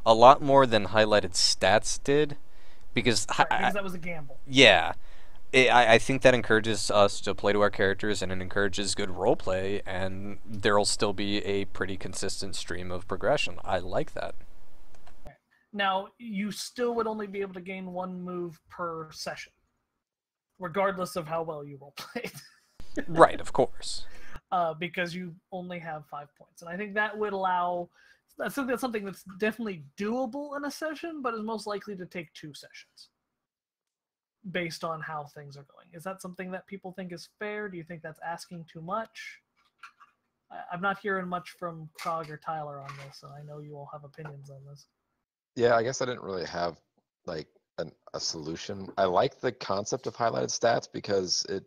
lot more than highlighted stats did. Because that was a gamble. Yeah. I think that encourages us to play to our characters, and it encourages good roleplay, and there'll still be a pretty consistent stream of progression. I like that. Now, you still would only be able to gain one move per session, regardless of how well you roleplayed. Right, of course. Because you only have 5 points. And I think that would allow... that's something that's definitely doable in a session, but is most likely to take 2 sessions based on how things are going. Is that something that people think is fair? Do you think that's asking too much? I'm not hearing much from Krog or Tyler on this, and I know you all have opinions on this. Yeah, I guess I didn't really have like a solution. I like the concept of highlighted stats because it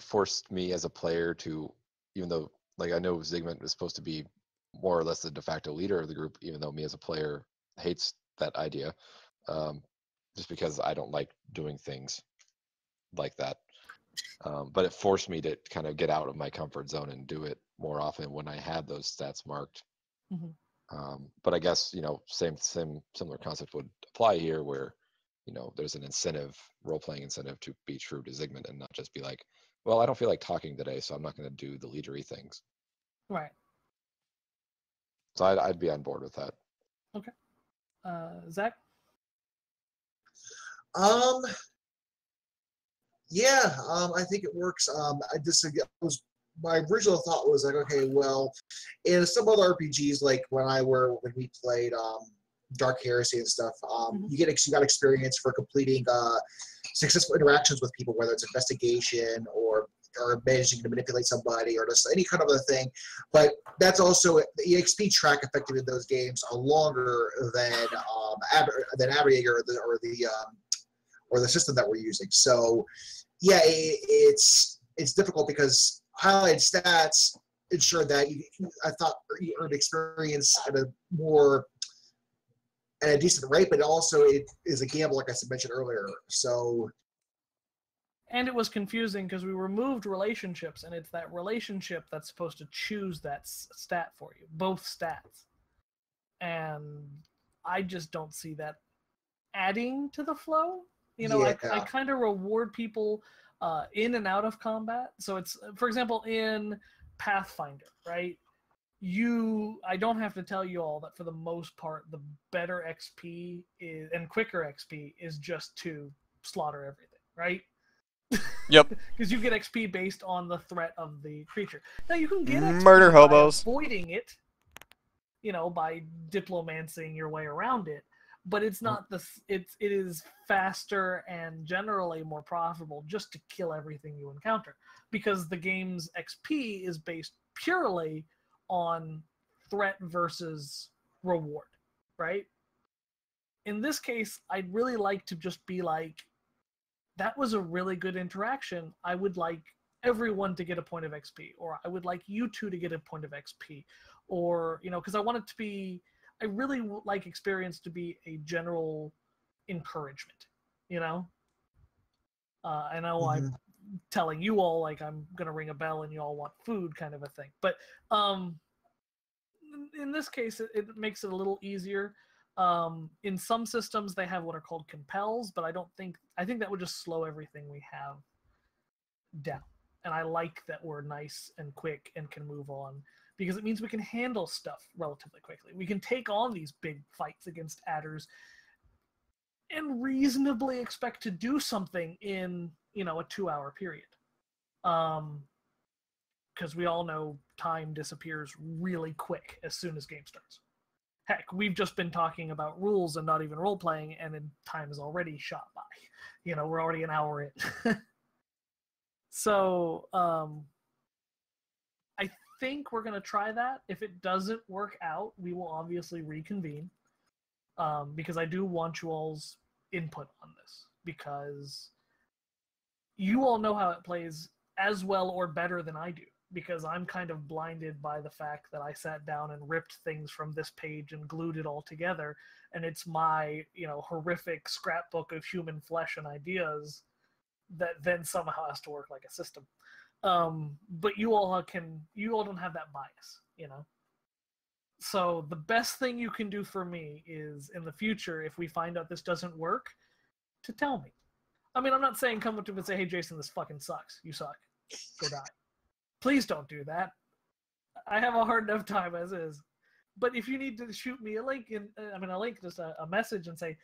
forced me as a player to, even though like I know Zygmunt is supposed to be more or less the de facto leader of the group, even though me as a player hates that idea, just because I don't like doing things like that. But it forced me to kind of get out of my comfort zone and do it more often when I had those stats marked. Mm-hmm. But I guess, similar concept would apply here where, there's an incentive, role-playing incentive to be true to Zygmunt and not just be like, well, I don't feel like talking today, so I'm not going to do the leadery things. Right. So I'd be on board with that. Okay. Zach? Yeah, I think it works. My original thought was like, okay, well, in some other RPGs, like when we played Dark Heresy and stuff, you got experience for completing successful interactions with people, whether it's investigation or or managing to manipulate somebody or just any kind of a thing. But that's also the EXP track effective in those games are longer than Aderjaeger or the system that we're using. So yeah, it's difficult because highlighted stats ensure that I thought you earned experience at a decent rate, but also it is a gamble, like I mentioned earlier. So, and it was confusing because we removed relationships, and it's that relationship that's supposed to choose that stat for you, both stats. And I just don't see that adding to the flow. You know, yeah. I kind of reward people in and out of combat. So it's, for example, in Pathfinder, right? I don't have to tell you all that for the most part, the better XP is, and quicker XP is just to slaughter everything, right? Yep. Because you get XP based on the threat of the creature. Now you can get XP murder hobos, avoiding it, you know, by diplomancing your way around it. But it's not it is faster and generally more profitable just to kill everything you encounter, because the game's XP is based purely on threat versus reward, right? In this case, I'd really like to just be like, that was a really good interaction. I would like everyone to get a point of XP, or I would like you two to get a point of XP, or, you know, because I want it to be, I really like experience to be a general encouragement, you know? I know I'm telling you all like I'm gonna ring a bell and you all want food kind of a thing, but in this case it makes it a little easier. In some systems they have what are called compels, but I think that would just slow everything we have down, and I like that we're nice and quick and can move on, because it means we can handle stuff relatively quickly. We can take on these big fights against adders and reasonably expect to do something in, you know, a 2-hour period. Because we all know time disappears really quick as soon as game starts. Heck, we've just been talking about rules and not even role-playing, and then time is already shot by. You know, we're already an hour in. So, I think we're going to try that. If it doesn't work out, we will obviously reconvene. Because I do want you all's input on this, because you all know how it plays as well or better than I do, because I'm kind of blinded by the fact that I sat down and ripped things from this page and glued it all together, and it's my, you know, horrific scrapbook of human flesh and ideas that then somehow has to work like a system. But you all don't have that bias, you know? So the best thing you can do for me is, in the future, if we find out this doesn't work, to tell me. I mean, I'm not saying come up to me and say, hey, Jason, this fucking sucks. You suck. Go die. Please don't do that. I have a hard enough time as is. But if you need to shoot me a link, just a message and say,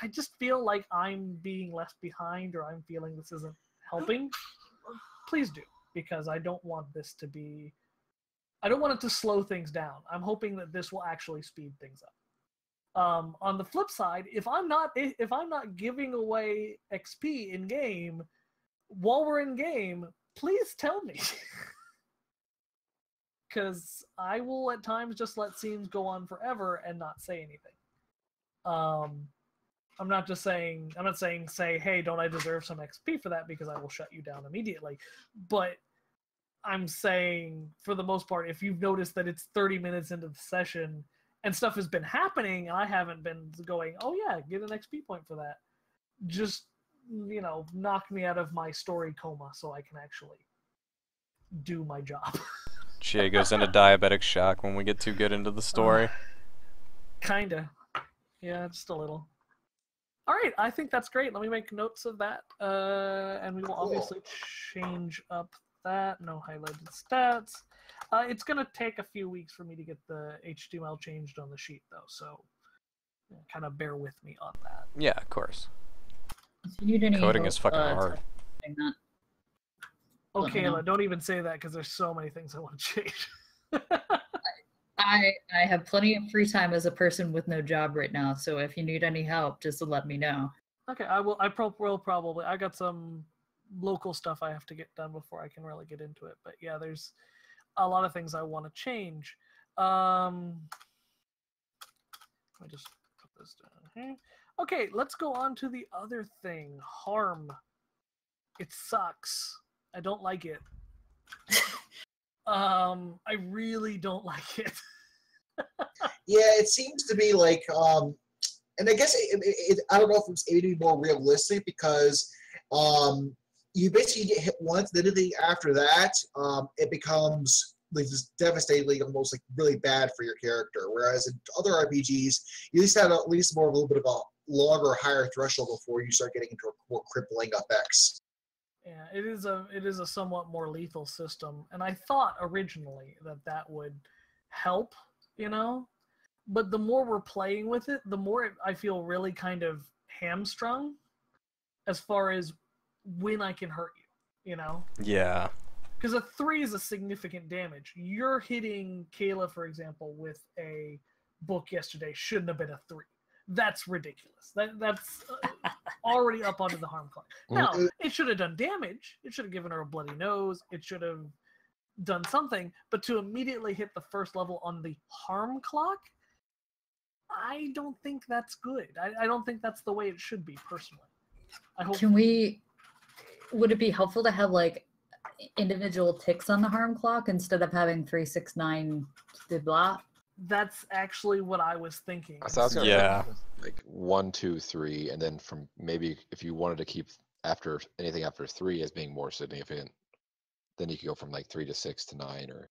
I just feel like I'm being left behind, or I'm feeling this isn't helping, please do. Because I don't want this to be... I don't want it to slow things down. I'm hoping that this will actually speed things up. On the flip side, if I'm not giving away XP in game while we're in game, please tell me, because I will at times just let scenes go on forever and not say anything. I'm not saying say, hey, don't I deserve some XP for that, because I will shut you down immediately, but I'm saying, for the most part, if you've noticed that it's 30 minutes into the session and stuff has been happening and I haven't been going, oh yeah, get an XP point for that, just, you know, knock me out of my story coma so I can actually do my job. Jay goes into diabetic shock when we get too good into the story. Kinda. Yeah, just a little. Alright, I think that's great. Let me make notes of that. And we will obviously change up that. No highlighted stats. It's going to take a few weeks for me to get the HTML changed on the sheet, though, so kind of bear with me on that. Yeah, of course. If you need any Coding help, is fucking hard. Okay, don't even say that, because there's so many things I want to change. I have plenty of free time as a person with no job right now, so if you need any help, just let me know. Okay, I will. I will probably. I got some local stuff I have to get done before I can really get into it. But yeah, there's a lot of things I want to change. Let me just put this down here. Okay, let's go on to the other thing. Harm. It sucks. I don't like it. I really don't like it. Yeah, it seems to be like, and I guess I don't know if it's maybe more realistic because you basically get hit once, then anything after that, it becomes like just devastatingly, almost like really bad for your character. Whereas in other RPGs, you at least have at least more of a little bit of a longer, higher threshold before you start getting into more crippling effects. Yeah, it is a somewhat more lethal system, and I thought originally that would help, you know, but the more we're playing with it, the more I feel really kind of hamstrung as far as when I can hurt you, you know? Yeah. Because a 3 is a significant damage. You're hitting Kayla, for example, with a book yesterday shouldn't have been a 3. That's ridiculous. That's already up onto the harm clock. Now, it should have done damage. It should have given her a bloody nose. It should have done something. But to immediately hit the first level on the harm clock, I don't think that's good. I don't think that's the way it should be, personally. I hope. Would it be helpful to have, like, individual ticks on the harm clock instead of having 3, 6, 9, blah? That's actually what I was thinking. So I was yeah. Like 1, 2, 3, and then from maybe if you wanted to keep anything after 3 as being more significant, then you could go from like 3 to 6 to 9 or.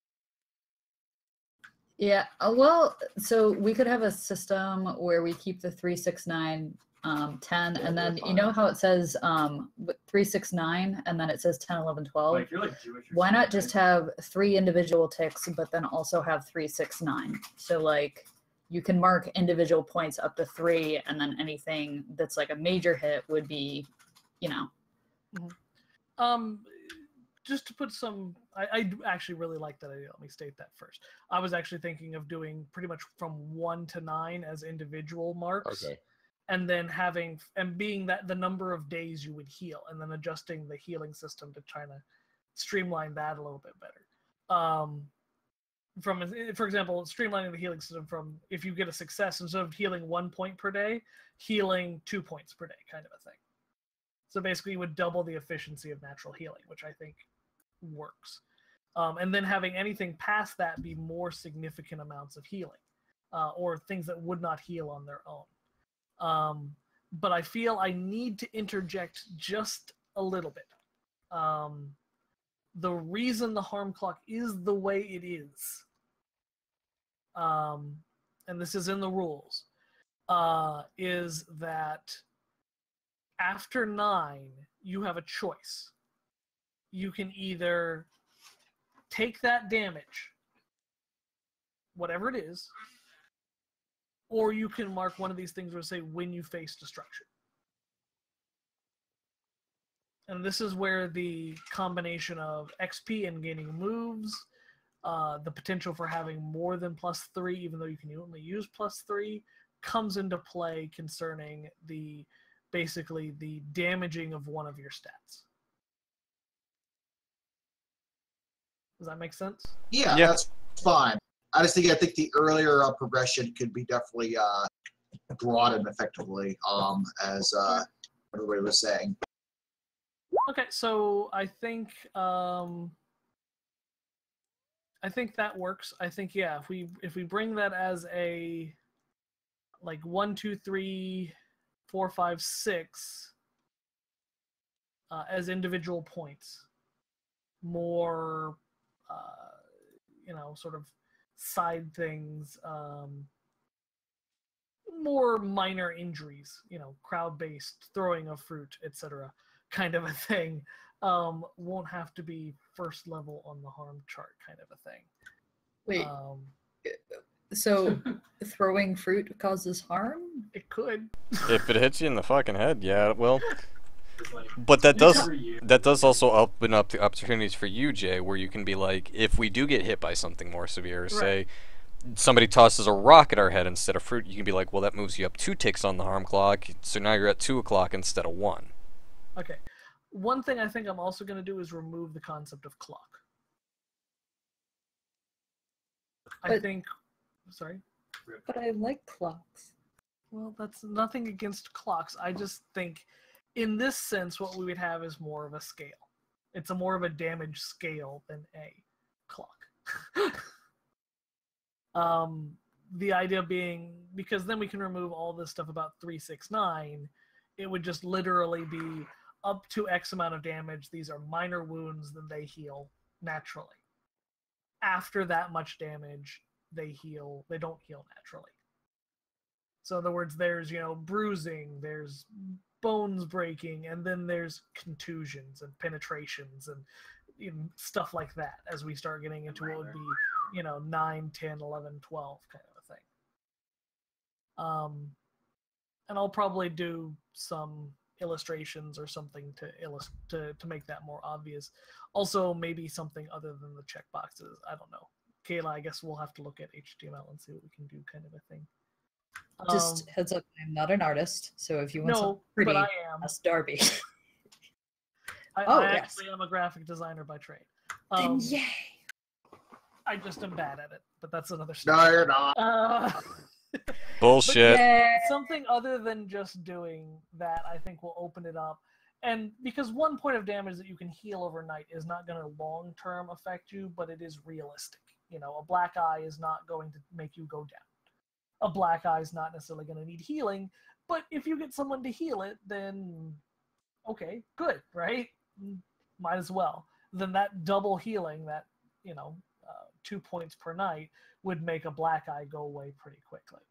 Yeah, well, so we could have a system where we keep the 3, 6, 9, 10, and then you know how it says 3, 6, 9, and then it says 10, 11, 12. Like, you're like Jewish. Why not just have 3 individual ticks, but then also have 3, 6, 9? So like you can mark individual points up to 3, and then anything that's like a major hit would be, you know. Mm-hmm. Just to put some, I actually really like that idea. Let me state that first. I was actually thinking of doing pretty much from 1 to 9 as individual marks. Okay. And then being that the number of days you would heal, and then adjusting the healing system to try to streamline that a little bit better. For example, streamlining the healing system from, if you get a success, instead of healing 1 point per day, healing 2 points per day, kind of a thing. So basically you would double the efficiency of natural healing, which I think works. And then having anything past that be more significant amounts of healing, or things that would not heal on their own. But I feel I need to interject just a little bit. The reason the harm clock is the way it is, and this is in the rules, is that after 9, you have a choice. You can either take that damage, whatever it is, or you can mark one of these things where say when you face destruction. And this is where the combination of XP and gaining moves, the potential for having more than +3, even though you can only use +3, comes into play concerning basically the damaging of one of your stats. Does that make sense? Yeah, that's fine. I think the earlier progression could be definitely broadened effectively, as everybody was saying. Okay, so I think that works. I think if we bring that as a like 1, 2, 3, 4, 5, 6 as individual points, more sort of side things, more minor injuries, crowd-based throwing of fruit, etc., kind of a thing, won't have to be first level on the harm chart, kind of a thing. Wait, so throwing fruit causes harm? It could. If it hits you in the fucking head, yeah, it will. But that does also open up the opportunities for you, Jay, where you can be like, if we do get hit by something more severe, say somebody tosses a rock at our head instead of fruit, you can be like, well, that moves you up 2 ticks on the harm clock, so now you're at 2 o'clock instead of 1. Okay. One thing I think I'm also going to do is remove the concept of clock. I think... Sorry? But I like clocks. Well, that's nothing against clocks. I just think, in this sense, what we would have is more of a scale. It's a more of a damage scale than a clock. The idea being, because then we can remove all this stuff about 369, it would just literally be up to X amount of damage. These are minor wounds, then they heal naturally. After that much damage, they don't heal naturally. So in other words, there's, bruising, there's bones breaking, and then there's contusions and penetrations and stuff like that as we start getting into what would be, 9, 10, 11, 12 kind of a thing. And I'll probably do some illustrations or something to make that more obvious. Also, maybe something other than the checkboxes. I don't know. Kayla, I guess we'll have to look at HTML and see what we can do kind of a thing. Just heads up, I'm not an artist, so if you want something pretty, but I am. ask Darby. I actually am a graphic designer by trade. Then yay! I just am bad at it, but that's another story. No, you're not. Bullshit. Something other than just doing that, I think will open it up. And because 1 point of damage that you can heal overnight is not going to long-term affect you, but it is realistic. A black eye is not going to make you go down. A black eye is not necessarily going to need healing, but if you get someone to heal it, then okay, good, right? Might as well. Then that double healing, that 2 points per night, would make a black eye go away pretty quickly.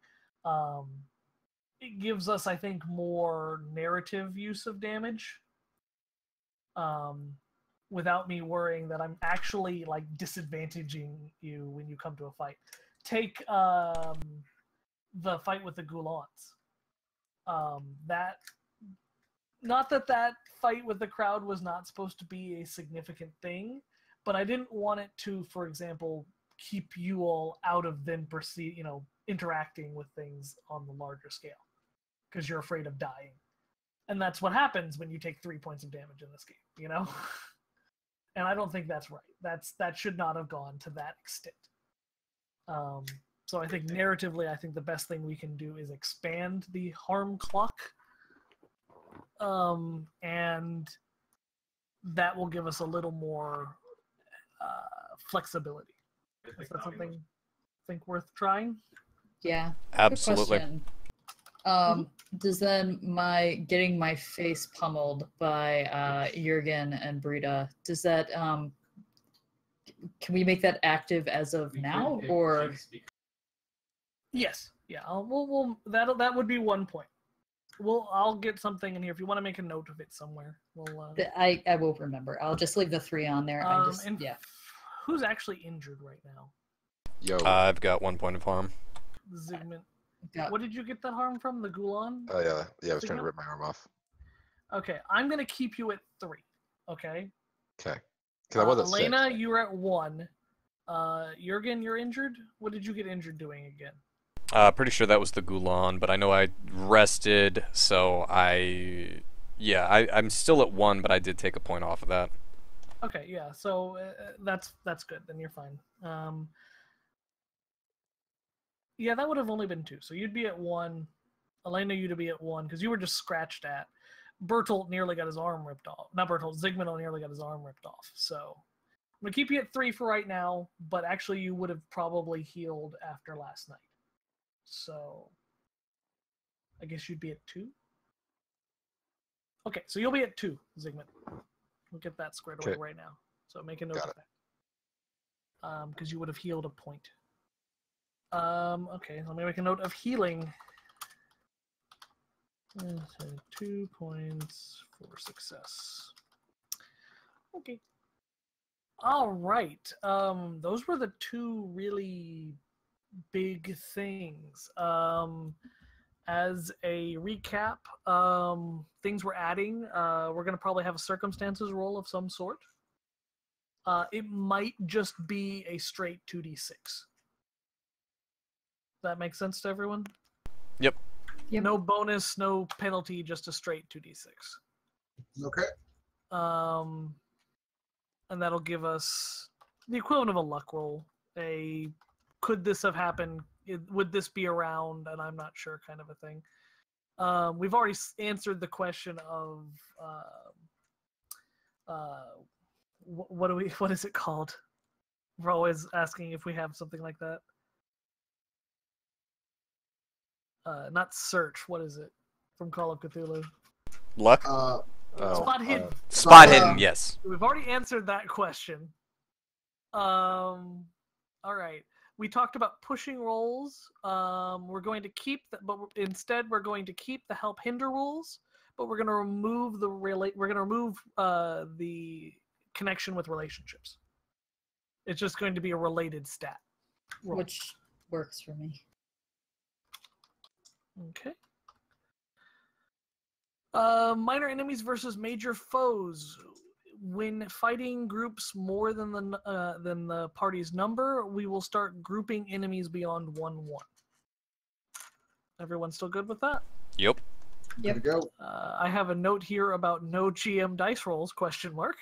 It gives us, I think, more narrative use of damage, without me worrying that I'm actually disadvantaging you when you come to a fight. Take the fight with the Ghoulons. Not that fight with the crowd was not supposed to be a significant thing, but I didn't want it to, for example, keep you all out of then interacting with things on the larger scale, because you're afraid of dying. And that's what happens when you take 3 points of damage in this game, And I don't think that's right. That should not have gone to that extent. So I think narratively, I think the best thing we can do is expand the harm clock. And that will give us a little more flexibility. Is that something you think worth trying? Yeah. Absolutely. Does then getting my face pummeled by Jürgen and Brita, does that can we make that active as of now, or? Yes. Yeah. That would be 1 point. I'll get something in here if you want to make a note of it somewhere. I will remember. I'll just leave the 3 on there. Who's actually injured right now? Yo. I've got 1 point of harm. Zygmunt. What did you get that harm from? The Ghoulon? Oh yeah. I was trying to rip my arm off. Okay, I'm gonna keep you at 3. Okay. Okay. Because I was at Elena, 6. you were at 1. Jürgen, you're injured. What did you get injured doing again? Pretty sure that was the Ghoulon, but I know I rested, so I'm still at 1, but I did take a point off of that. Okay, yeah, so that's good. Then you're fine. Yeah, that would have only been 2. So you'd be at 1. Elena, you'd be at 1 because you were just scratched at. Bertolt nearly got his arm ripped off. Not Bertolt, Zygmunt nearly got his arm ripped off. So I'm going to keep you at 3 for right now, but actually you would have probably healed after last night. So I guess you'd be at 2. Okay, so you'll be at 2, Zygmunt. We'll get that squared away right now. So make a note of that. Because you would have healed a point. Okay, let me make a note of healing. 2 points for success. Okay. All right. Those were the 2 really big things. As a recap, things we're adding, we're going to probably have a circumstances roll of some sort. It might just be a straight 2d6. That makes sense to everyone? Yep. No bonus, no penalty, just a straight 2d6. Okay. and that'll give us the equivalent of a luck roll. Could this have happened? Would this be around? And I'm not sure, kind of a thing. We've already answered the question of what is it called? We're always asking if we have something like that. Not search. What is it from Call of Cthulhu? Luck. Spot hidden. Spot hidden. Yes. We've already answered that question. All right. We talked about pushing rolls. We're going to keep that, but instead we're going to keep the help hinder rules. But we're going to remove the connection with relationships. It's just going to be a related stat roll. Which works for me. Okay. Minor enemies versus major foes. When fighting groups more than the party's number, we will start grouping enemies beyond 1/1. Everyone still good with that? Yep. Good to go. I have a note here about no GM dice rolls, question mark.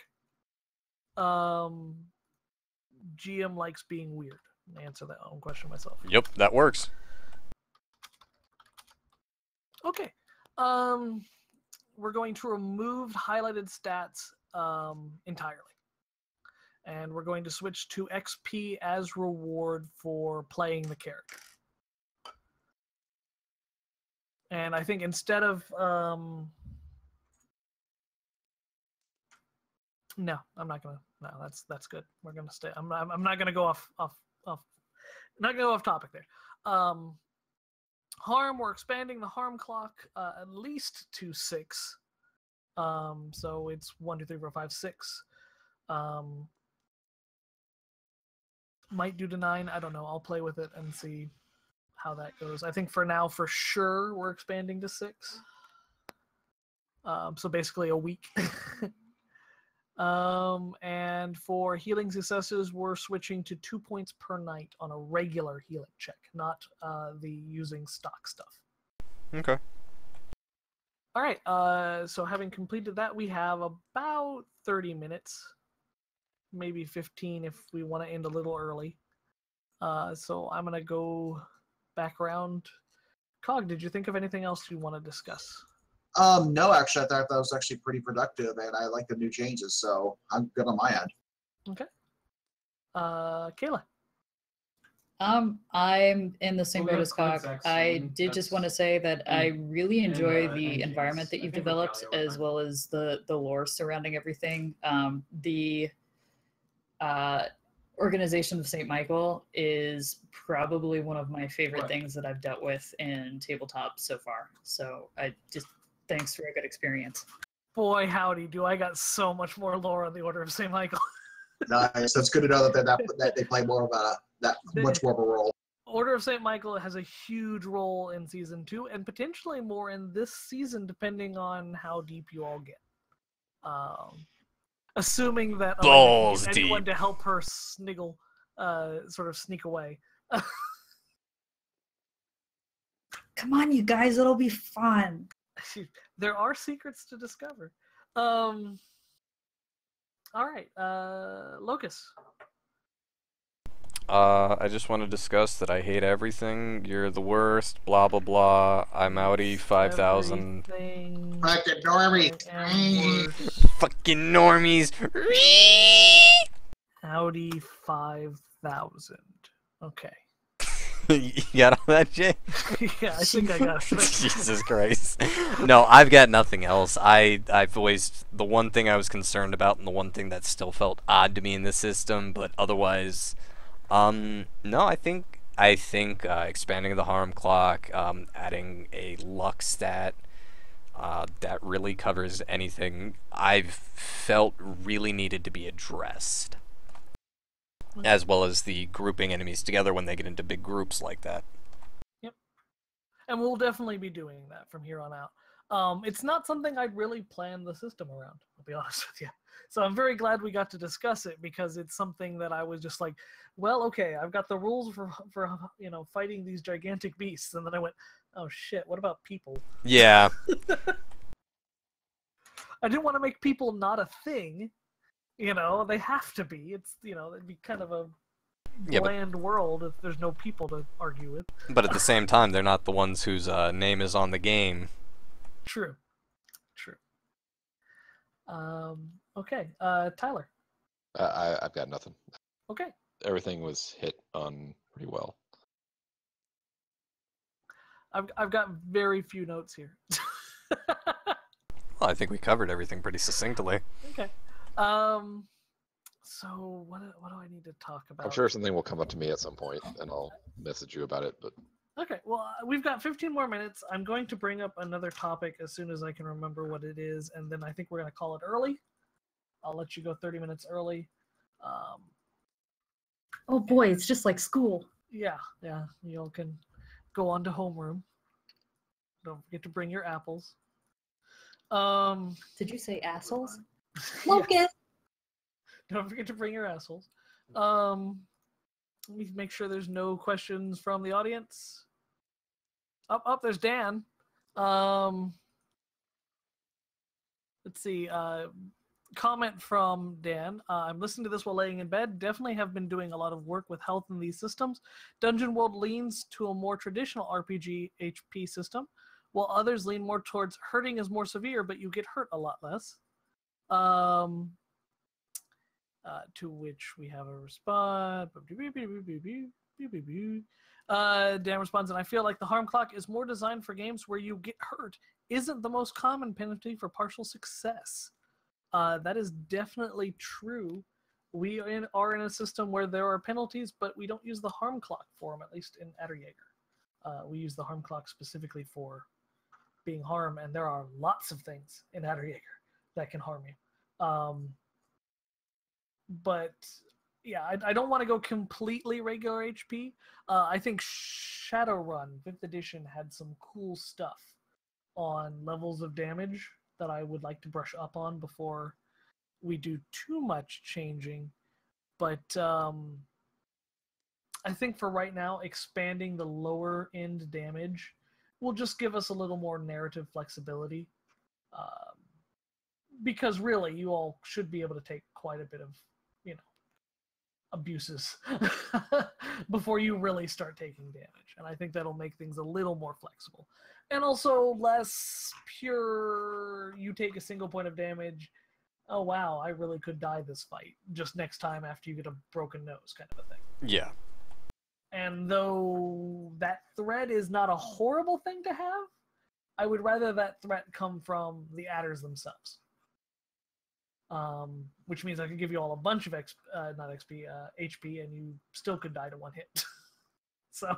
GM likes being weird. Answer that own question myself. Yep, that works. Okay. We're going to remove highlighted stats entirely. And we're going to switch to XP as reward for playing the character. And I think instead of no, I'm not gonna. No, that's good. We're gonna stay. I'm not gonna go off. Not gonna go off topic there. Harm. We're expanding the harm clock at least to 6. So it's 1, 2, 3, 4, 5, 6. Might do to 9. I don't know. I'll play with it and see how that goes. I think for now, for sure, we're expanding to 6. So basically a week. And for healing successes, we're switching to 2 points per night on a regular healing check, not the using stock stuff. Okay. All right. So having completed that, we have about 30 minutes, maybe 15 if we want to end a little early. So I'm gonna go back around. Cog, did you think of anything else you want to discuss? No, actually, I thought that was actually pretty productive, and I like the new changes, so I'm good on my end. Okay. Kayla. I'm in the same boat as Cog. I did just want to say that I really enjoy the environment that you've developed, as well as the lore surrounding everything. The organization of St. Michael is probably one of my favorite things that I've dealt with in tabletop so far. So thanks for a good experience. Boy, howdy, do I got so much more lore on the Order of St. Michael. Nice. That's good to know that they play more of much more of a role. Order of St. Michael has a huge role in season 2, and potentially more in this season, depending on how deep you all get. Assuming that anyone to help her sniggle, sort of sneak away. Come on, you guys, it'll be fun. There are secrets to discover. All right, Locus. I just want to discuss that I hate everything. You're the worst. Blah blah blah. I'm outie 5,000. Fucking normies. Fucking normies. Audi 5,000. Okay. You got all that, Jay? Yeah, I think I got it. Jesus Christ. No, I've got nothing else. I've always, the one thing I was concerned about and the one thing that still felt odd to me in the system, but otherwise, no, I think expanding the harm clock, adding a luck stat, that really covers anything I've felt really needed to be addressed. As well as the grouping enemies together when they get into big groups like that. Yep. And we'll definitely be doing that from here on out. It's not something I'd really planned the system around, I'll be honest with you. So I'm very glad we got to discuss it, because it's something that I was just like, well, okay, I've got the rules for fighting these gigantic beasts, and then I went, oh shit, what about people? Yeah. I didn't want to make people not a thing. You know, they have to be. It's, you know, it'd be kind of a bland world if there's no people to argue with. But at the same time, they're not the ones whose name is on the game. True. Okay, Tyler. I've got nothing. Okay. Everything was hit on pretty well. I've got very few notes here. Well, I think we covered everything pretty succinctly. Okay. So what do I need to talk about? I'm sure something will come up to me at some point, and I'll message you about it. But okay, well, we've got 15 more minutes. I'm going to bring up another topic as soon as I can remember what it is, and then I think we're going to call it early. I'll let you go 30 minutes early. Oh boy, it's just like school. Yeah, you all can go on to homeroom. Don't forget to bring your apples. Did you say assholes? Yes. Don't forget to bring your assholes. Let me make sure there's no questions from the audience. Up, there's Dan. Let's see. Comment from Dan. I'm listening to this while laying in bed. Definitely have been doing a lot of work with health in these systems. Dungeon World leans to a more traditional RPG HP system, while others lean more towards hurting is more severe, but you get hurt a lot less. To which we have a response. Dan responds, and I feel like the harm clock is more designed for games where you get hurt isn't the most common penalty for partial success. That is definitely true. We are in a system where there are penalties, but we don't use the harm clock for them, at least in Aderjaeger. We use the harm clock specifically for being harm, and there are lots of things in Aderjaeger that can harm you. But yeah, I don't want to go completely regular HP. I think Shadowrun 5th edition had some cool stuff on levels of damage that I would like to brush up on before we do too much changing. But I think for right now, expanding the lower end damage will just give us a little more narrative flexibility. Because really, you all should be able to take quite a bit of, abuses before you really start taking damage. And I think that'll make things a little more flexible. And also less pure, you take a single point of damage, oh wow, I really could die this fight, just next time after you get a broken nose kind of a thing. Yeah. And though that threat is not a horrible thing to have, I would rather that threat come from the adders themselves. Which means I could give you all a bunch of HP, and you still could die to one hit. So,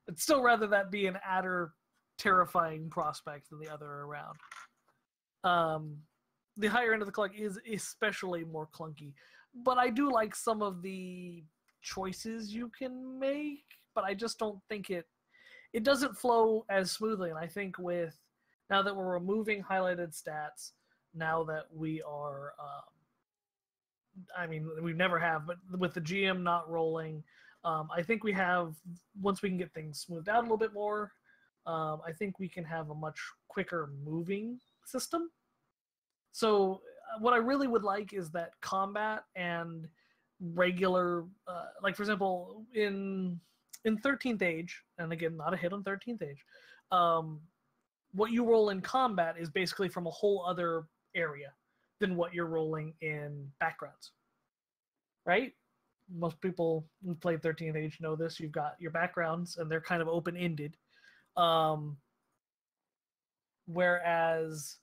I'd still rather that be an adder terrifying prospect than the other around. The higher end of the clock is especially more clunky, but I do like some of the choices you can make, but I just don't think it doesn't flow as smoothly. And I think now that we're removing highlighted stats, now that we are, we never have, but with the GM not rolling, I think we have, once we can get things smoothed out a little bit more, I think we can have a much quicker moving system. So what I really would like is that combat and regular, like for example, in 13th Age, and again, not a hit on 13th Age, what you roll in combat is basically from a whole other area than what you're rolling in backgrounds, right? Most people who played 13th Age know this. You've got your backgrounds, and they're kind of open-ended. Whereas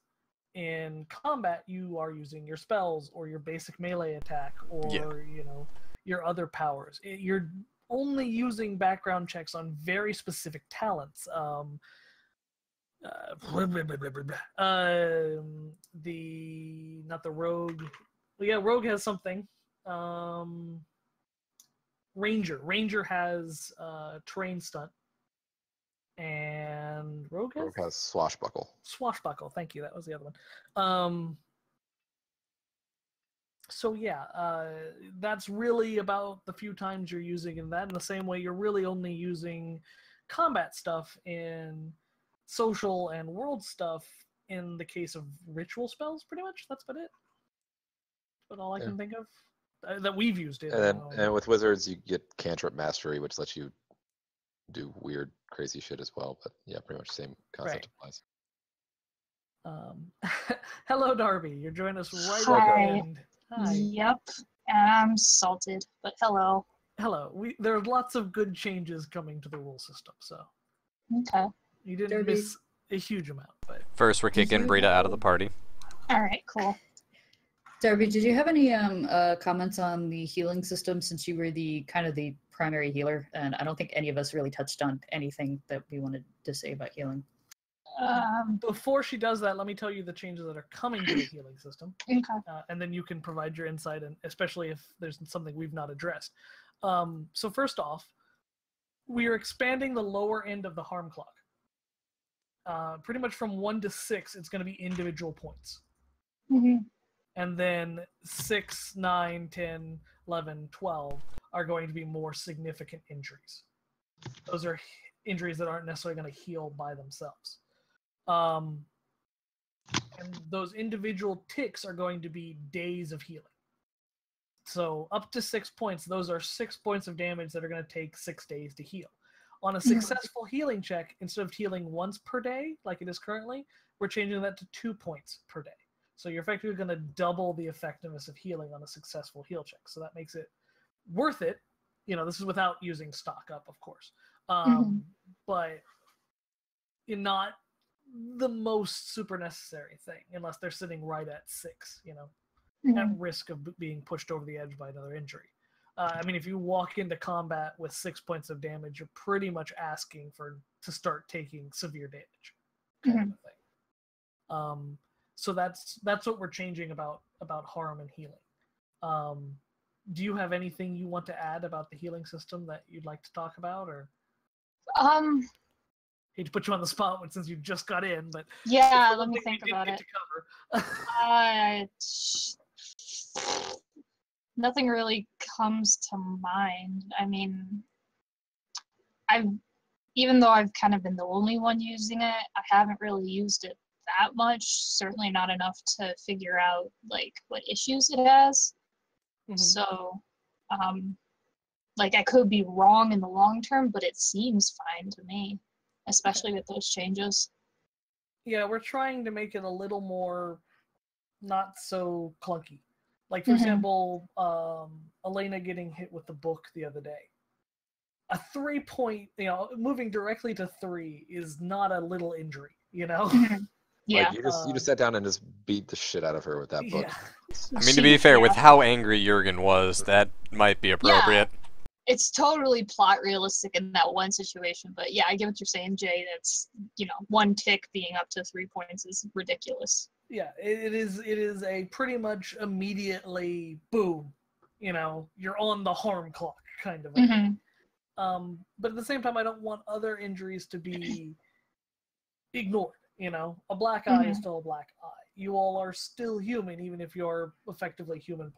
in combat, you are using your spells or your basic melee attack or, your other powers. You're only using background checks on very specific talents. Not the rogue. Well, yeah, rogue has something. Ranger has terrain stunt, and rogue has swashbuckle. Swashbuckle. Thank you. That was the other one. So yeah, that's really about the few times you're using in that. In the same way, you're really only using combat stuff in social and world stuff in the case of ritual spells, pretty much. That's about it. That's all I can think of that we've used it. And with wizards, you get cantrip mastery, which lets you do weird, crazy shit as well. But yeah, pretty much the same concept applies. Hello, Darby. You're joining us right Hi. at the end. Hi. Yep. And I'm salted, but hello. Hello. There are lots of good changes coming to the rule system, so Okay. you didn't Darby. miss a huge amount. But First, we're kicking Brita out of the party. All right, cool. Darby, did you have any comments on the healing system since you were the primary healer? And I don't think any of us really touched on anything that we wanted to say about healing. Before she does that, let me tell you the changes that are coming to the healing system. Okay. And then you can provide your insight, and especially if there's something we've not addressed. So first off, we are expanding the lower end of the harm clock. Pretty much from 1 to 6, it's going to be individual points. Mm-hmm. And then 6, 9, 10, 11, 12 are going to be more significant injuries. Those are injuries that aren't necessarily going to heal by themselves. And those individual ticks are going to be days of healing. So up to 6 points, those are 6 points of damage that are going to take 6 days to heal. On a successful healing check, instead of healing once per day, like it is currently, we're changing that to 2 points per day. So you're effectively going to double the effectiveness of healing on a successful heal check. So that makes it worth it. This is without using stock up, of course. But not the most super necessary thing, unless they're sitting right at 6, at risk of being pushed over the edge by another injury. If you walk into combat with 6 points of damage, you're pretty much asking to start taking severe damage, kind of a thing. So that's what we're changing about harm and healing. Do you have anything you want to add about the healing system that you'd like to talk about, or? Hate to put you on the spot since you just got in, but yeah, let me think about it. Nothing really comes to mind. Even though I've kind of been the only one using it, I haven't really used it that much. Certainly not enough to figure out what issues it has. So, I could be wrong in the long term, but it seems fine to me, especially with those changes. Yeah, we're trying to make it a little more not so clunky. For example, Elena getting hit with the book the other day. A 3 point, moving directly to 3 is not a little injury, Yeah. You just sat down and just beat the shit out of her with that book. Yeah. To be fair, with how angry Jurgen was, that might be appropriate. Yeah. It's totally plot realistic in that one situation, but yeah, I get what you're saying, Jay. That's, one tick being up to 3 points is ridiculous. Yeah, it is a pretty much immediately boom, you're on the harm clock kind of a thing. But at the same time, I don't want other injuries to be ignored. A black eye is still a black eye. You all are still human, even if you're effectively human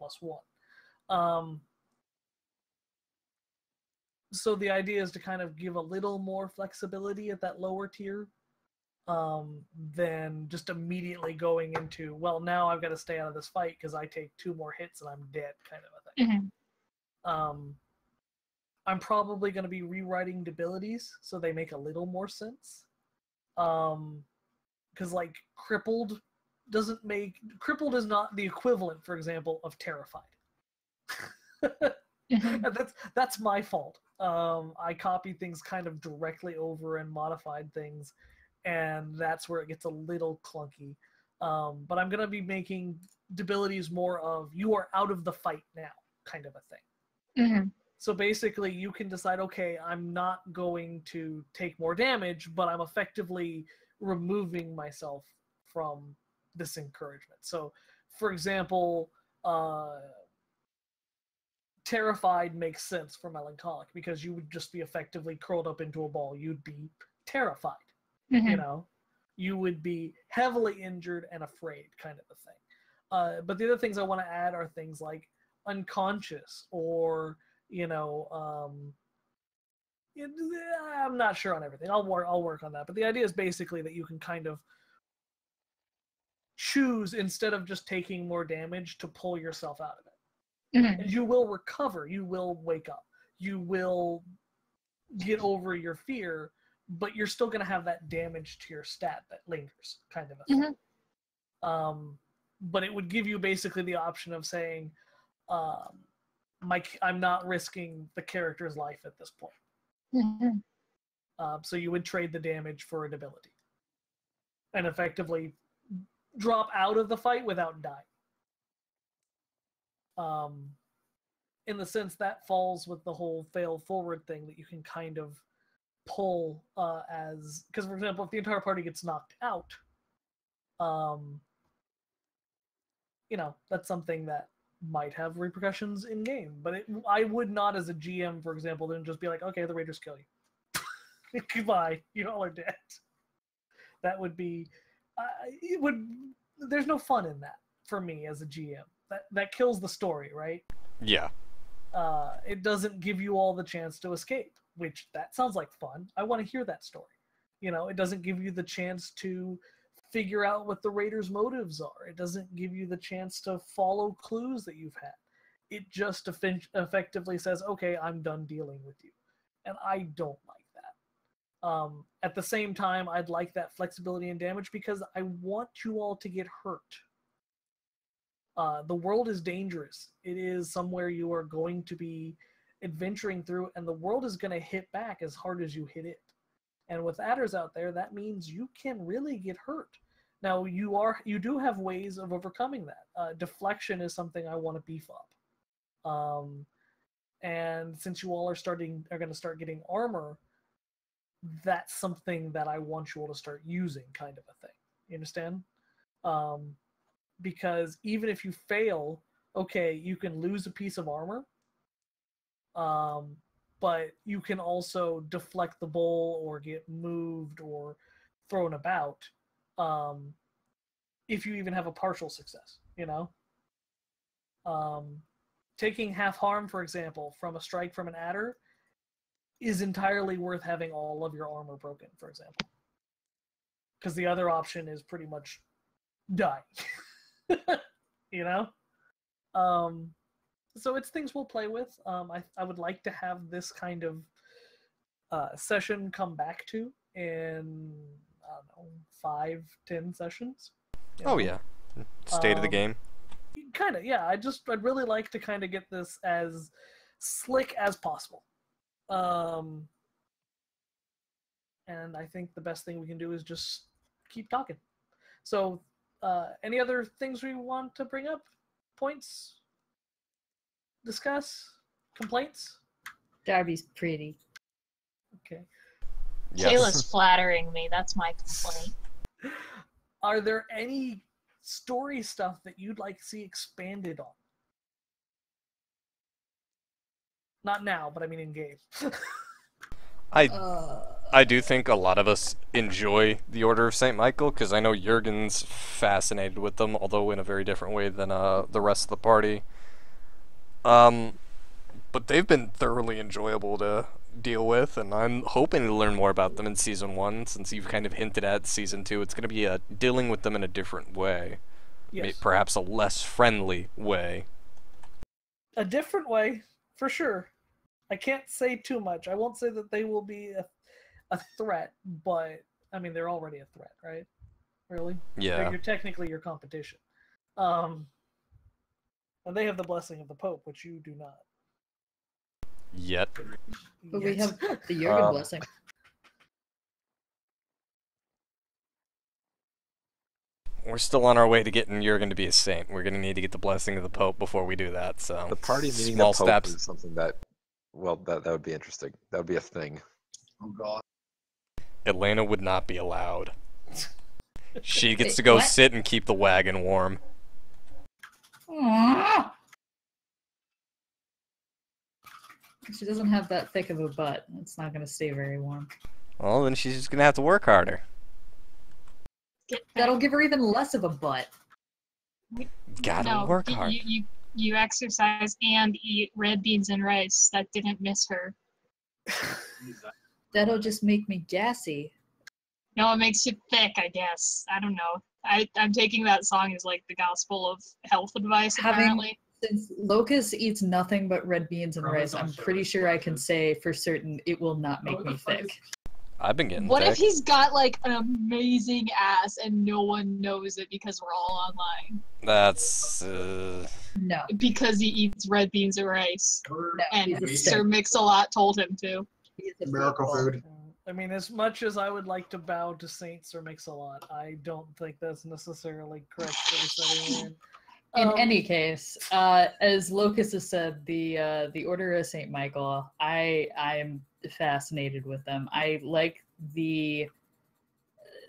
+1. So the idea is to kind of give a little more flexibility at that lower tier, than just immediately going into, well, now I've got to stay out of this fight because I take 2 more hits and I'm dead, kind of a thing. I'm probably going to be rewriting abilities so they make a little more sense. Because crippled is not the equivalent, for example, of terrified. That's my fault. I copied things kind of directly over and modified things, and that's where it gets a little clunky. But I'm going to be making abilities more of, you are out of the fight now, kind of a thing. So basically, you can decide, okay, I'm not going to take more damage, but I'm effectively removing myself from this encouragement. So, for example, terrified makes sense for melancholic because you would just be effectively curled up into a ball. You'd be terrified, you would be heavily injured and afraid, kind of a thing. But the other things I want to add are things like unconscious or, I'm not sure on everything. I'll work on that. But the idea is basically that you can kind of choose, instead of just taking more damage, to pull yourself out of it. Mm-hmm. And you will recover. You will wake up. You will get over your fear, but you're still going to have that damage to your stat that lingers, kind of a thing. Mm-hmm. But it would give you basically the option of saying, I'm not risking the character's life at this point. Mm-hmm. So you would trade the damage for an ability. And effectively drop out of the fight without dying. In the sense that falls with the whole fail forward thing that you can kind of pull as... Because, for example, if the entire party gets knocked out, that's something that might have repercussions in game. But I would not, as a GM, for example, then just be like, okay, the Raiders kill you. Goodbye, you all are dead. That would be... There's no fun in that for me as a GM. That kills the story, right? Yeah. It doesn't give you all the chance to escape, which that sounds like fun. I want to hear that story. It doesn't give you the chance to figure out what the Raiders' motives are. It doesn't give you the chance to follow clues that you've had. It just effectively says, okay, I'm done dealing with you. And I don't like that. At the same time, I'd like that flexibility in damage because I want you all to get hurt. The world is dangerous. It is somewhere you are going to be adventuring through, and the world is going to hit back as hard as you hit it. And with adders out there, that means you can really get hurt. Now, you do have ways of overcoming that. Deflection is something I want to beef up. And since you all are going to start getting armor, that's something that I want you all to start using, kind of a thing. You understand? Because even if you fail, okay, you can lose a piece of armor, but you can also deflect the bowl or get moved or thrown about if you even have a partial success, Taking half harm, for example, from a strike from an adder is entirely worth having all of your armor broken, for example. Because the other option is pretty much die. So it's things we'll play with. I would like to have this kind of session come back to in, I don't know, 5-10 sessions. Oh, yeah. State of the game. Kind of, yeah. I'd really like to kind of get this as slick as possible. And I think the best thing we can do is just keep talking. So, any other things we want to bring up? Points? Discuss? Complaints? Darby's pretty. Okay. Yes. Kayla's flattering me. That's my complaint. Are there any story stuff that you'd like to see expanded on? Not now, but I mean in game. I do think a lot of us enjoy the Order of St. Michael, because I know Jurgen's fascinated with them, although in a very different way than the rest of the party. But they've been thoroughly enjoyable to deal with, and I'm hoping to learn more about them in Season 1, since you've kind of hinted at Season 2. It's going to be dealing with them in a different way. Yes. Perhaps a less friendly way. A different way, for sure. I can't say too much. I won't say that they will be a threat, but I mean they're already a threat, right? Really? Yeah. You're technically your competition. And they have the blessing of the Pope, which you do not. Yet. But we have the Jurgen blessing. We're still on our way to getting Jurgen to be a saint. We're going to need to get the blessing of the Pope before we do that. So the party meeting small the Pope steps. is something that, well, that would be interesting. That would be a thing. Oh God. Elena would not be allowed. She gets to go sit and keep the wagon warm. She doesn't have that thick of a butt. It's not going to stay very warm. Well, then she's just going to have to work harder. That'll give her even less of a butt. Gotta work hard. You exercise and eat red beans and rice. That didn't miss her. That'll just make me gassy. No, it makes you thick, I guess. I don't know. I'm taking that song as like the gospel of health advice, apparently. Since Locust eats nothing but red beans and rice, I'm pretty sure I can say for certain it will not make me thick. I've been getting What thick. if he's got like an amazing ass and no one knows it because we're all online? That's No. Because he eats red beans and rice. No, And Sir Mix-a-Lot told him to. Miracle food. I mean, as much as I would like to bow to Saints or Mix-a-Lot, I don't think that's necessarily correct for the setting we're in. In any case, as Locust has said, the Order of Saint Michael, I'm fascinated with them. I like the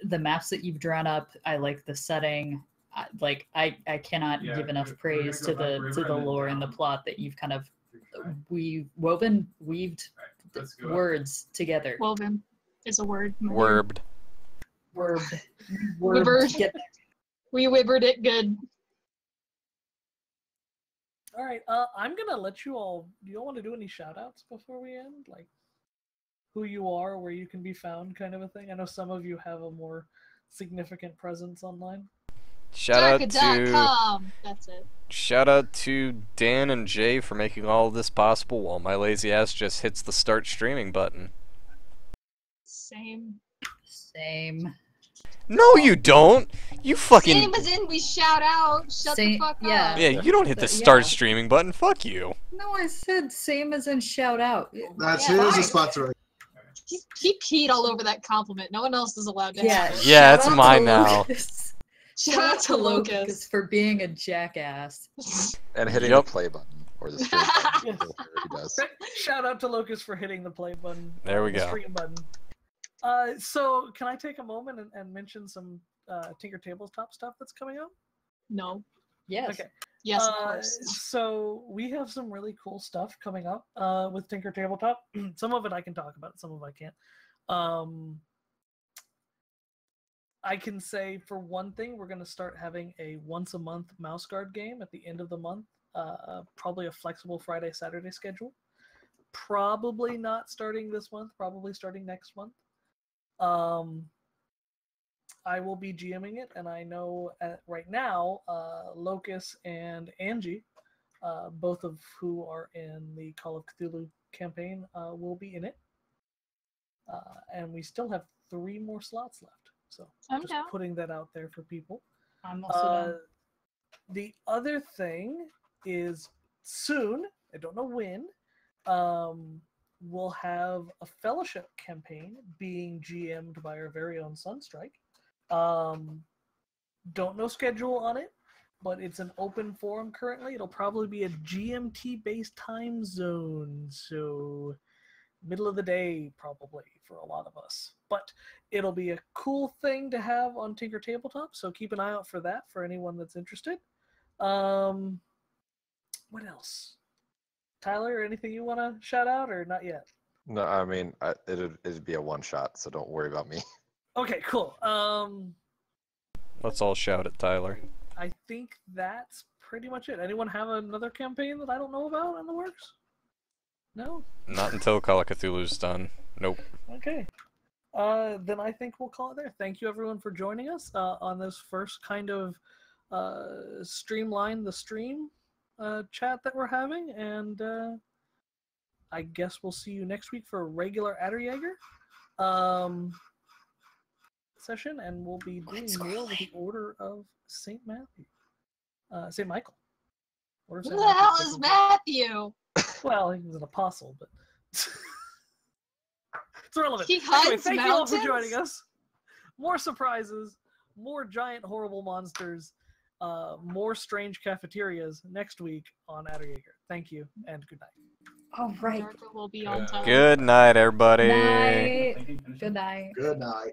maps that you've drawn up. I like the setting. I cannot give enough praise to the lore and the plot that you've kind of weaved words together. Woven is a word. Werbed. Wibbered. We wibbered it good. All right, I'm gonna let you all. Do you all want to do any shout outs before we end? Like who you are, where you can be found, kind of a thing. I know some of you have a more significant presence online. Shout out to That's it. Shout out to Dan and Jay for making all of this possible while my lazy ass just hits the start streaming button. Same. No, you don't. You fucking. Same as in we shout out. Shut the fuck up. Yeah, you don't hit the start streaming button. Fuck you. No, I said same as in shout out. That's his responsibility. He peed all over that compliment. No one else is allowed to have it. Yeah, it's mine now. Shout out to Locust for being a jackass. And hitting the play button. Or the stream button. Yes. He does. Shout out to Locust for hitting the play button. There we go. The stream button. So can I take a moment and mention some Tinker Tabletop stuff that's coming out? No. Yes. Okay. Yes, of course. So we have some really cool stuff coming up with Tinker Tabletop. Some of it I can talk about, some of it I can't. I can say for one thing, we're going to start having a once a month mouse guard game at the end of the month. Probably a flexible Friday, Saturday schedule. Probably not starting this month, probably starting next month. I will be GMing it, and I know right now, Locus and Angie, both of who are in the Call of Cthulhu campaign, will be in it. And we still have 3 more slots left. So I'm just down. putting that out there for people. I'm also down. The other thing is soon, I don't know when, we'll have a fellowship campaign being GM'd by our very own Sunstrike. Don't know schedule on it, but it's an open forum currently. It'll probably be a GMT-based time zone, so middle of the day probably for a lot of us. But it'll be a cool thing to have on Tinker Tabletop, so keep an eye out for that for anyone that's interested. What else? Tyler, anything you want to shout out or not yet? No, I mean, it'd be a one shot, so don't worry about me. Okay, cool. Let's all shout at Tyler. I think that's pretty much it. Anyone have another campaign that I don't know about in the works? No? Not until Call of Cthulhu's done. Nope. Okay. Then I think we'll call it there. Thank you everyone for joining us on this first kind of Streamline the Stream chat that we're having, and I guess we'll see you next week for a regular Aderjaeger session, and we'll be doing more with the Order of Saint Matthew, Saint Michael. Who the hell is Matthew? Well, he was an apostle, but it's irrelevant. He hides Thank you all for mountains? joining us. More surprises, more giant horrible monsters, more strange cafeterias next week on Aderjaeger. Thank you and good night. All right. Will be on time. Good night, everybody. Night. Good night. Good night.